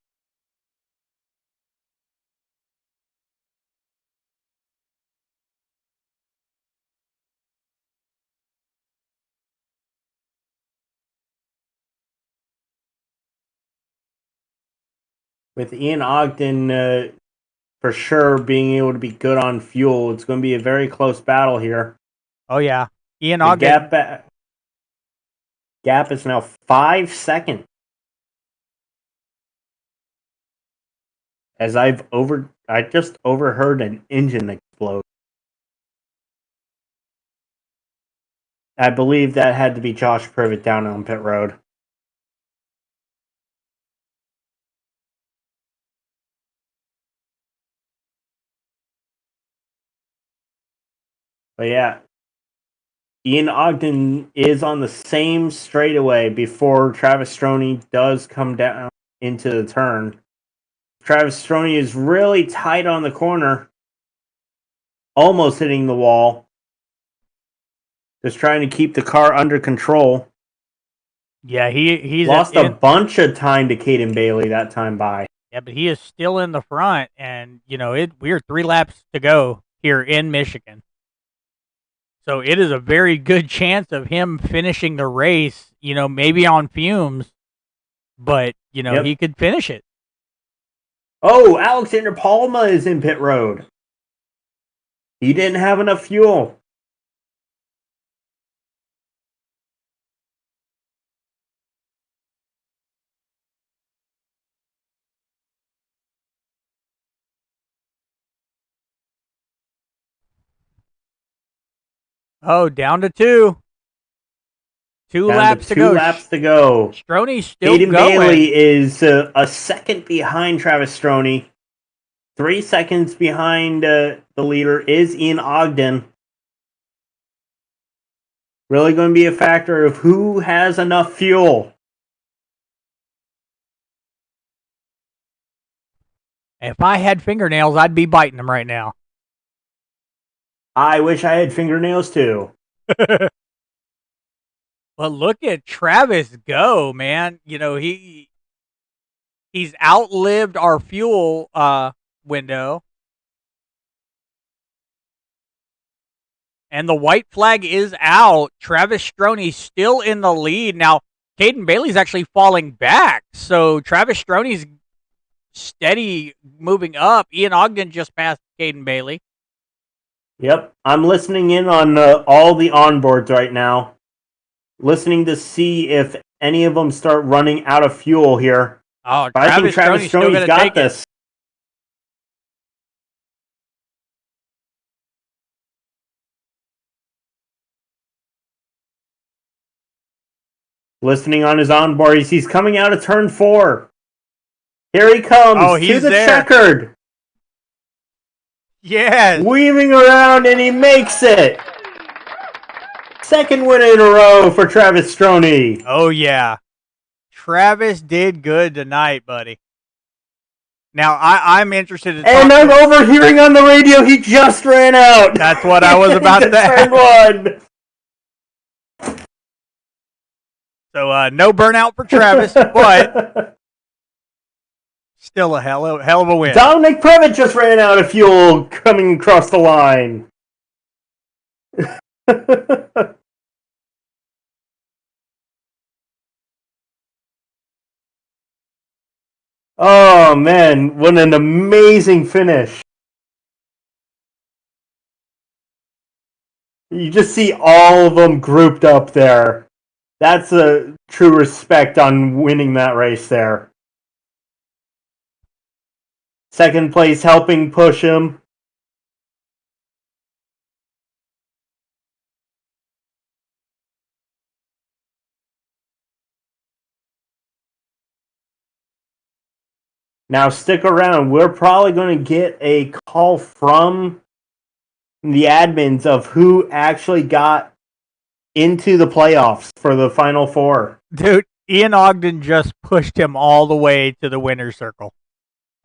With Ian Ogden for sure being able to be good on fuel, it's going to be a very close battle here. Oh, yeah. Ian The Ogden. gap is now 5 seconds. As I just overheard an engine explode. I believe that had to be Josh Privet down on pit road. But yeah, Ian Ogden is on the same straightaway before Travis Stroney does come down into the turn. Travis Stroney is really tight on the corner, almost hitting the wall. Just trying to keep the car under control. Yeah, he's lost a bunch of time to Caden Bailey that time by. Yeah, but he is still in the front, and we're 3 laps to go here in Michigan. So it is a very good chance of him finishing the race, maybe on fumes, but, he could finish it. Oh, Alexander Palma is in pit road. He didn't have enough fuel. Oh, down to 2. 2 laps to go. 2 laps to go. Stroney's still Caden going. Bailey is a second behind Travis Stroney. 3 seconds behind the leader is Ian Ogden. Really going to be a factor of who has enough fuel. If I had fingernails, I'd be biting them right now. I wish I had fingernails too. But look at Travis go, man. He's outlived our fuel window. And the white flag is out. Travis Stroney still in the lead. Now, Caden Bailey's actually falling back. So Travis Stroney's steady moving up. Ian Ogden just passed Caden Bailey. Yep. I'm listening in on all the onboards right now. Listening to see if any of them start running out of fuel here. Oh, I think Travis Stroney's got this. Listening on his onboard, he's coming out of turn 4. Here he comes to the checkered. Yes. Weaving around, and he makes it. Second win in a row for Travis Stroney. Oh, yeah. Travis did good tonight, buddy. Now, I'm interested in... And I'm overhearing on the radio, he just ran out. That's what I was about to say. Turn 1. So, no burnout for Travis, but still a hell of a win. Dominic Previtt just ran out of fuel coming across the line. Oh, man, what an amazing finish. You just see all of them grouped up there. That's a true respect on winning that race there. Second place helping push him. Now stick around. We're probably going to get a call from the admins of who actually got into the playoffs for the Final Four. Dude, Ian Ogden just pushed him all the way to the winner's circle.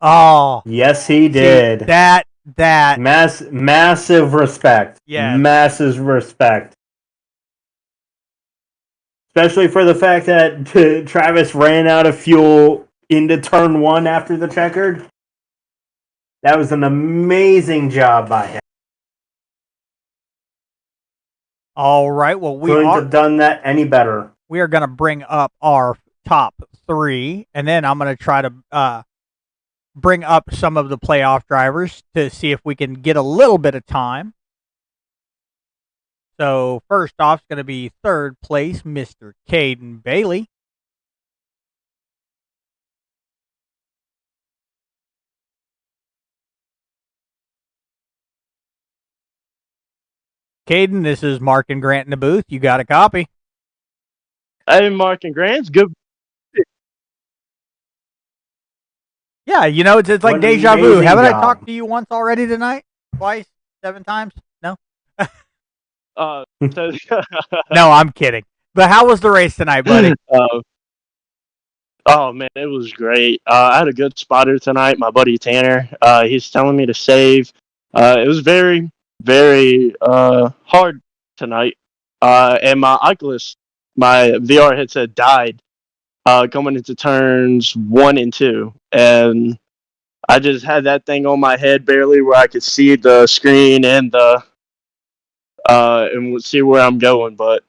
Oh, Yes, he see, did. that Massive respect. Yes. Massive respect. Especially for the fact that Travis ran out of fuel into turn 1 after the checkered. That was an amazing job by him. all right. Well, Couldn't have done that any better. we are going to bring up our top 3, and then I'm going to try to bring up some of the playoff drivers to see if we can get a little bit of time. So first off is going to be third place, Mr. Caden Bailey. Caden, this is Mark and Grant in the booth. You got a copy? Hey, Mark and Grant's good. Yeah, you know, it's like What an deja vu. amazing Haven't I job. talked to you once already tonight? Twice? 7 times? No? So, No, I'm kidding. But how was the race tonight, buddy? oh man, it was great. I had a good spotter tonight. My buddy Tanner. He's telling me to save. It was very, very hard tonight. And my Oculus, my VR headset died coming into turns 1 and 2, and I just had that thing on my head barely where I could see the screen and and see where I'm going. But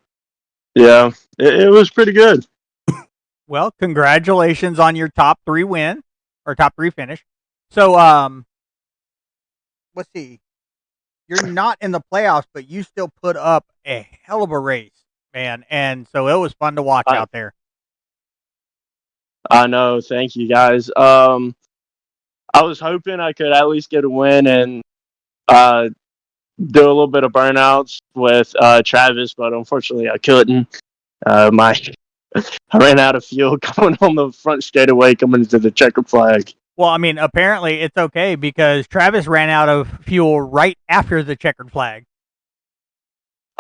yeah, it was pretty good. Well, congratulations on your top 3 win or top 3 finish. So, let's see. You're not in the playoffs, but you still put up a hell of a race, man. And so it was fun to watch out there. I know. Thank you, guys. I was hoping I could at least get a win and do a little bit of burnouts with Travis, but unfortunately I couldn't. I ran out of fuel coming on the front straightaway coming into the checkered flag. Well, I mean, apparently it's okay because Travis ran out of fuel right after the checkered flag.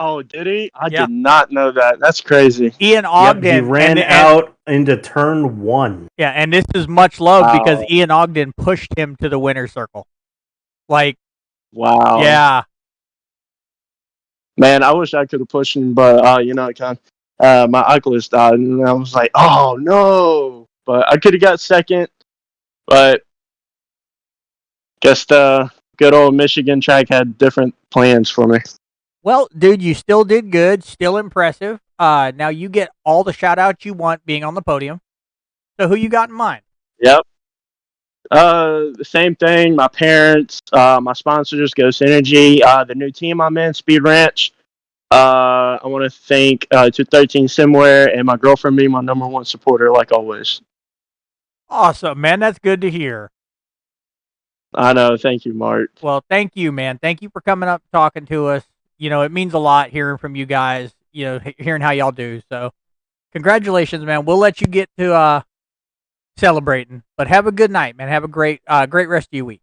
Oh, did he? I did not know that. That's crazy. Ian Ogden Yep, he ran out into turn 1. Yeah, and this is much love because Ian Ogden pushed him to the winner's circle. Like, wow. Yeah. Man, I wish I could have pushed him, but you know, my Oculus died, and I was like, oh no! But I could have got second, but guess the good old Michigan track had different plans for me. Well, dude, you still did good, still impressive. Now you get all the shout outs you want being on the podium. So who you got in mind? Yep. The same thing. My parents, my sponsors, Ghost Energy, the new team I'm in, Speed Ranch. I want to thank 213 Simware and my girlfriend being my number 1 supporter, like always. Awesome, man. That's good to hear. I know. Thank you, Mark. Well, thank you, man. Thank you for coming up, talking to us. You know, it means a lot hearing from you guys, you know, hearing how y'all do. So congratulations, man. We'll let you get to celebrating, but have a good night, man. Have a great rest of your week.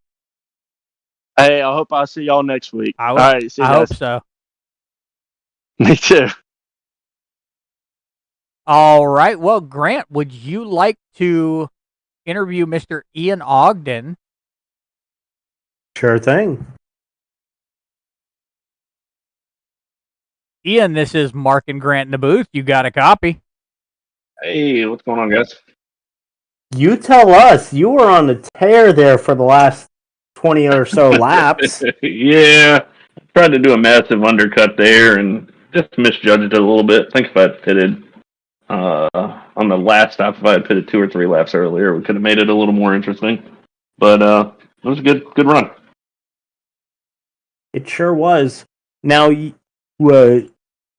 Hey, I hope I see y'all next week. All right. See you I guys. hope so. Me too. All right. Well, Grant, would you like to interview Mr. Ian Ogden? Sure thing. Ian, this is Mark and Grant in the booth. You got a copy? Hey, what's going on, guys? You tell us. You were on the tear there for the last 20 or so laps. Yeah, tried to do a massive undercut there and just misjudged it a little bit. I think if I had pitted on the last stop, if I had pitted 2 or 3 laps earlier, we could have made it a little more interesting. But it was a good run. It sure was. Now,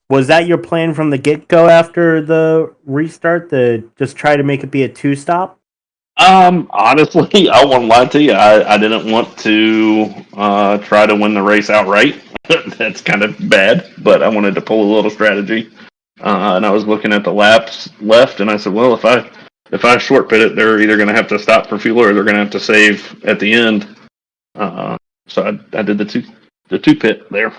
was that your plan from the get-go after the restart, to just try to make it be a 2-stop? Honestly, I won't lie to you. I didn't want to try to win the race outright. That's kind of bad, but I wanted to pull a little strategy. And I was looking at the laps left, and I said, well, if I short pit it, they're either going to have to stop for fuel or they're going to have to save at the end. So I did the two pit there.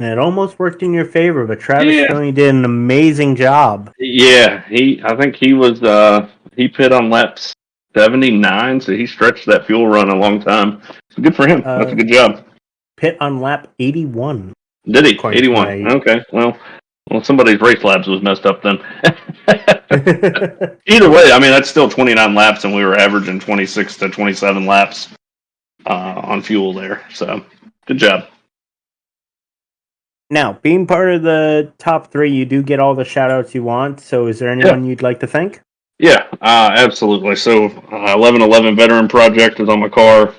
And it almost worked in your favor, but Travis Stoney did an amazing job. Yeah, I think he was he pit on laps 79, so he stretched that fuel run a long time. Good for him. That's a good job. Pit on lap 81. Did he? 81. Okay. Well, somebody's race labs was messed up then. Either way, I mean that's still 29 laps, and we were averaging 26 to 27 laps on fuel there. So good job. Now, being part of the top 3, you do get all the shout-outs you want. So is there anyone you'd like to thank? Yeah, absolutely. So 1111 Veteran Project is on my car.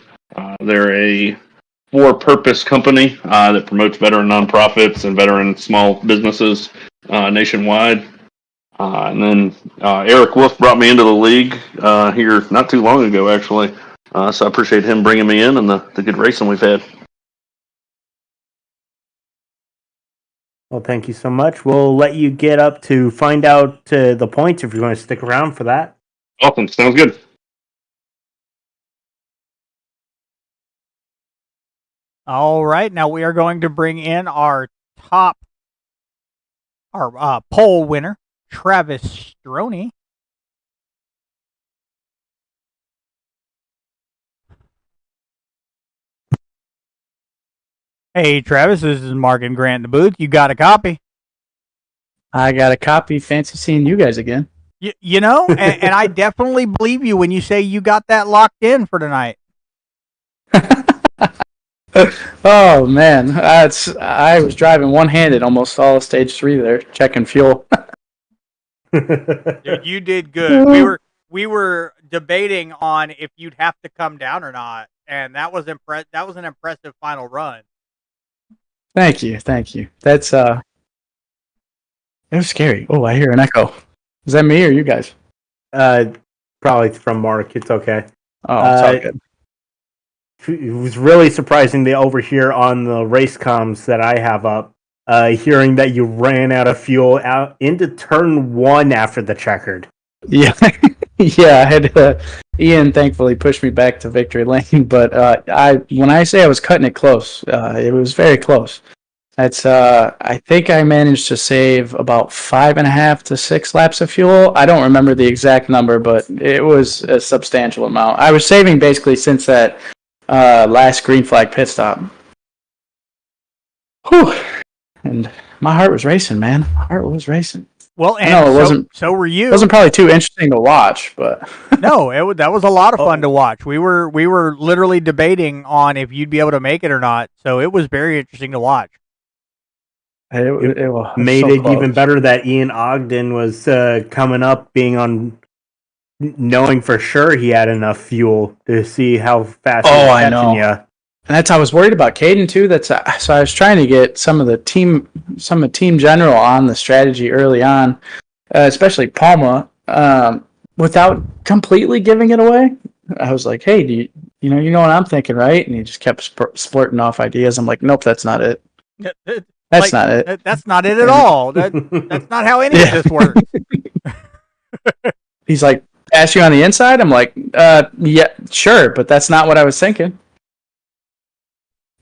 They're a for-purpose company that promotes veteran nonprofits and veteran small businesses nationwide. And then Eric Wolf brought me into the league here not too long ago, actually. So I appreciate him bringing me in and the good racing we've had. Well, thank you so much. We'll let you get up to find out the points if you want to stick around for that. Awesome. Sounds good. All right. Now we are going to bring in our poll winner, Travis Stroney. Hey, Travis, this is Mark and Grant in the booth. You got a copy? I got a copy. Fancy seeing you guys again. You know, and I definitely believe you when you say you got that locked in for tonight. Oh, man. I was driving one-handed almost all of stage 3 there, checking fuel. Dude, you did good. We were debating on if you'd have to come down or not, and that was That was an impressive final run. Thank you. That's it was scary. Oh, I hear an echo. Is that me or you guys? Probably from Mark. It's okay. Oh, it's all good. It was really surprising to overhear on the race comms that I have up, hearing that you ran out of fuel out into turn 1 after the checkered. Yeah, yeah. I had Ian thankfully pushed me back to victory lane, but when I say I was cutting it close, it was very close. That's I think I managed to save about 5.5 to 6 laps of fuel. I don't remember the exact number, but it was a substantial amount. I was saving basically since that last green flag pit stop. Whew. And my heart was racing, man. My heart was racing. Well, and no, it wasn't. So were you. It wasn't probably too interesting to watch, but no, that was a lot of fun to watch. We were literally debating on if you'd be able to make it or not. So it was very interesting to watch. It made it even better that Ian Ogden was coming up, being on, knowing for sure he had enough fuel to see how fast. I know. And I was worried about Caden too. So I was trying to get some of the team general on the strategy early on, especially Palma, without completely giving it away. I was like, "Hey, do you know what I'm thinking, right?" And he just kept splurting off ideas. I'm like, "Nope, that's not it. That's not it. That's not it at all. That's not how any of this works." He's like, "Pass you on the inside?" I'm like, "Yeah, sure, but that's not what I was thinking."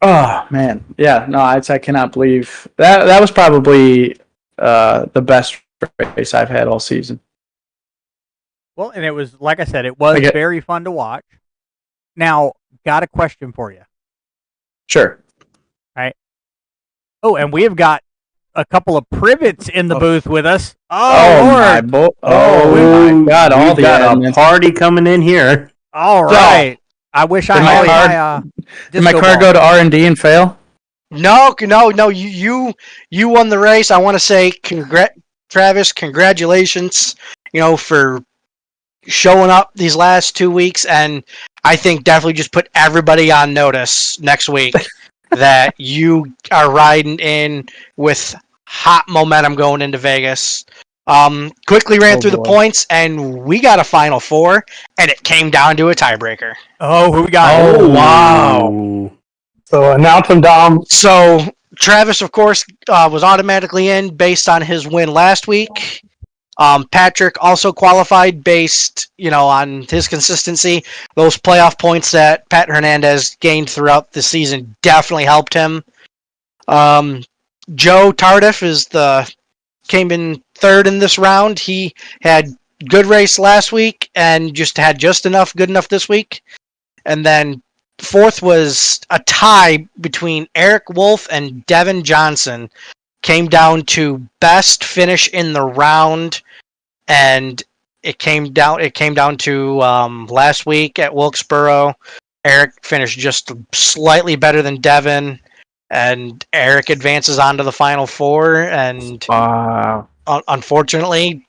Oh man, yeah, no, I cannot believe that was probably the best race I've had all season. Well, and it was, like I said, it was very fun to watch. Now, got a question for you. Sure. All right. Oh, and we have got a couple of privets in the booth with us. My God! All got a party coming in here. All right. I wish I had Did my car go to R&D and fail? No. You won the race. I want to say, Travis, congratulations. For showing up these last 2 weeks, and I think definitely just put everybody on notice next week that you are riding in with hot momentum going into Vegas. Quickly ran through the points, and we got a final 4, and it came down to a tiebreaker. Oh, who we got? Oh, wow. So announce them, Dom. So Travis, of course, was automatically in based on his win last week. Patrick also qualified based, on his consistency. Those playoff points that Pat Hernandez gained throughout the season definitely helped him. Joe Tardif came in third in this round. He had good race last week and had just good enough this week. And then fourth was a tie between Eric Wolf and Devin Johnson. Came down to best finish in the round, and it came down to last week at Wilkesboro. Eric finished just slightly better than Devin, and Eric advances on to the final four. And unfortunately,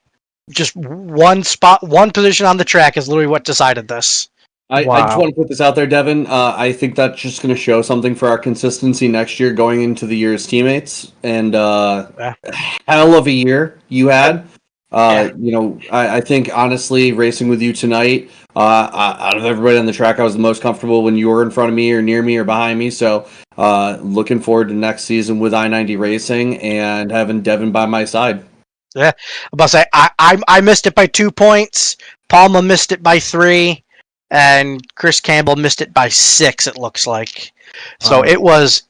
just one position on the track is literally what decided this. I just want to put this out there, Devin. I think that's just going to show something for our consistency next year going into the year as teammates. And hell of a year you had. I think, honestly, racing with you tonight, out of everybody on the track, I was the most comfortable when you were in front of me or near me or behind me. So looking forward to next season with I-90 Racing and having Devin by my side. Yeah, I'm about to say, I missed it by 2 points. Palma missed it by 3. And Chris Campbell missed it by 6. It looks like, so it was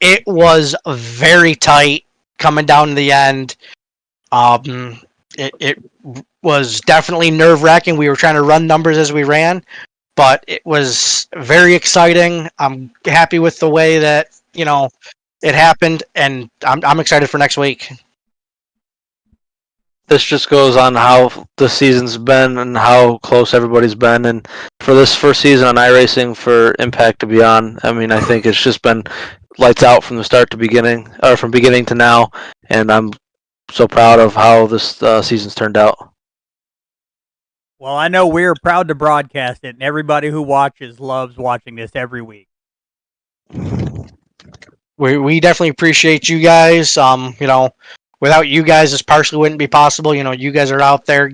very tight coming down to the end. It was definitely nerve wracking. We were trying to run numbers as we ran, but it was very exciting. I'm happy with the way that it happened, and I'm excited for next week. This just goes on how the season's been and how close everybody's been. And for this first season on iRacing for Impact to be on, I mean, I think it's just been lights out from the start to beginning, or from beginning to now. And I'm so proud of how this season's turned out. Well, I know we're proud to broadcast it, and everybody who watches loves watching this every week. We definitely appreciate you guys. Without you guys, this partially wouldn't be possible. You guys are out there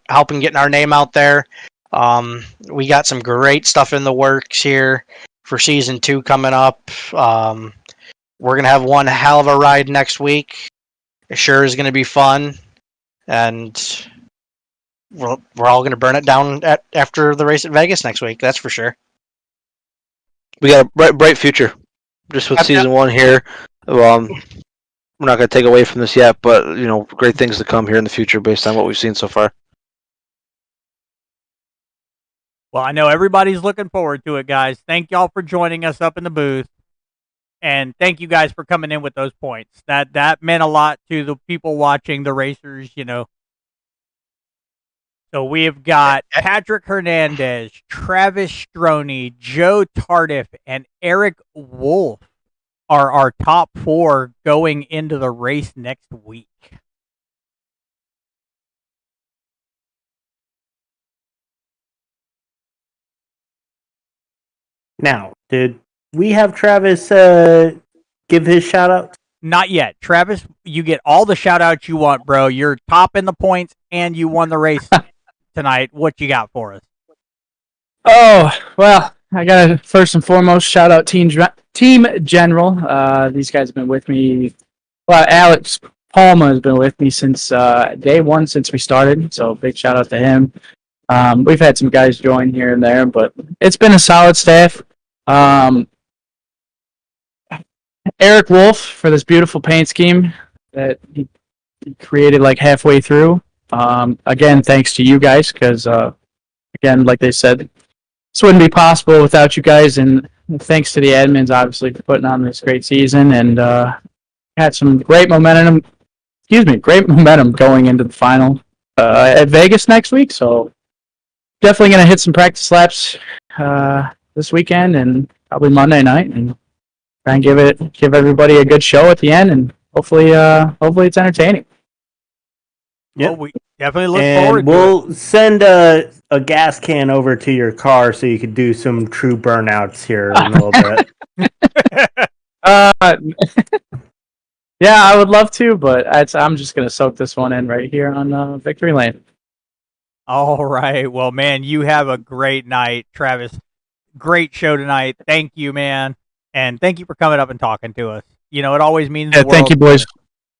helping getting our name out there. We got some great stuff in the works here for season 2 coming up. We're gonna have one hell of a ride next week. It sure is gonna be fun, and we're all gonna burn it down after the race at Vegas next week. That's for sure. We got a bright future, just with season 1 here. We're not going to take away from this yet, but great things to come here in the future based on what we've seen so far. Well, I know everybody's looking forward to it, guys. Thank y'all for joining us up in the booth, and thank you guys for coming in with those points. That meant a lot to the people watching, the racers. So we have got Patrick Hernandez, Travis Stroney, Joe Tardif, and Eric Wolf are our top 4 going into the race next week. Now, did we have Travis give his shout out? Not yet. Travis, you get all the shout outs you want, bro. You're top in the points and you won the race tonight. What you got for us? Oh, well, I got to first and foremost shout out Team General. These guys have been with me. Well, Alex Palma has been with me since day 1, since we started. So big shout out to him. We've had some guys join here and there, but it's been a solid staff. Eric Wolf for this beautiful paint scheme that he created like halfway through. Again, thanks to you guys, because again, like they said, this wouldn't be possible without you guys, and thanks to the admins, obviously, for putting on this great season, and had some great momentum. Great momentum going into the final at Vegas next week. So definitely going to hit some practice laps this weekend and probably Monday night, and try and give everybody a good show at the end, and hopefully it's entertaining. Yep. Well, we definitely look forward to it. We'll send a gas can over to your car so you could do some true burnouts here in a little bit. Yeah, I would love to, but I'm just going to soak this one in right here on Victory Lane. All right. Well, man, you have a great night, Travis. Great show tonight. Thank you, man. And thank you for coming up and talking to us. It always means the world. Thank you, boys.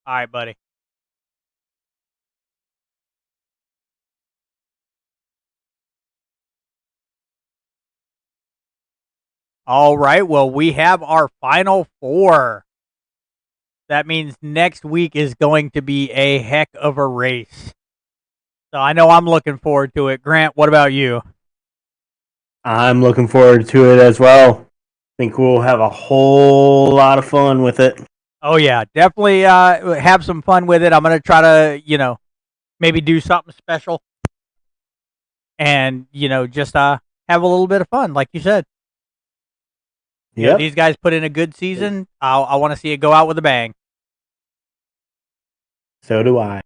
All right, buddy. All right. Well, we have our final 4. That means next week is going to be a heck of a race. So I know I'm looking forward to it. Grant, what about you? I'm looking forward to it as well. Think we'll have a whole lot of fun with it. Oh yeah, definitely have some fun with it. I'm gonna try to, maybe do something special, and just have a little bit of fun, like you said. Yeah, These guys put in a good season. I want to see it go out with a bang. So do I.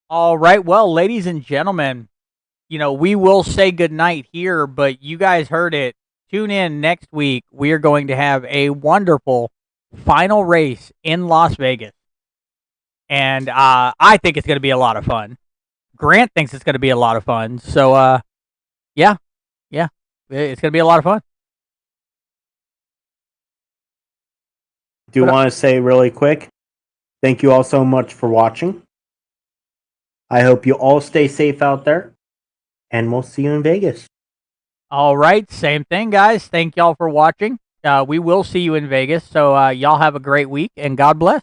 All right, well, ladies and gentlemen, we will say goodnight here, but you guys heard it. Tune in next week. We are going to have a wonderful final race in Las Vegas. And I think it's going to be a lot of fun. Grant thinks it's going to be a lot of fun. So, yeah, it's going to be a lot of fun. Do want to say really quick, thank you all so much for watching. I hope you all stay safe out there, and we'll see you in Vegas. All right, same thing, guys. Thank y'all for watching. We will see you in Vegas. So y'all have a great week, and God bless.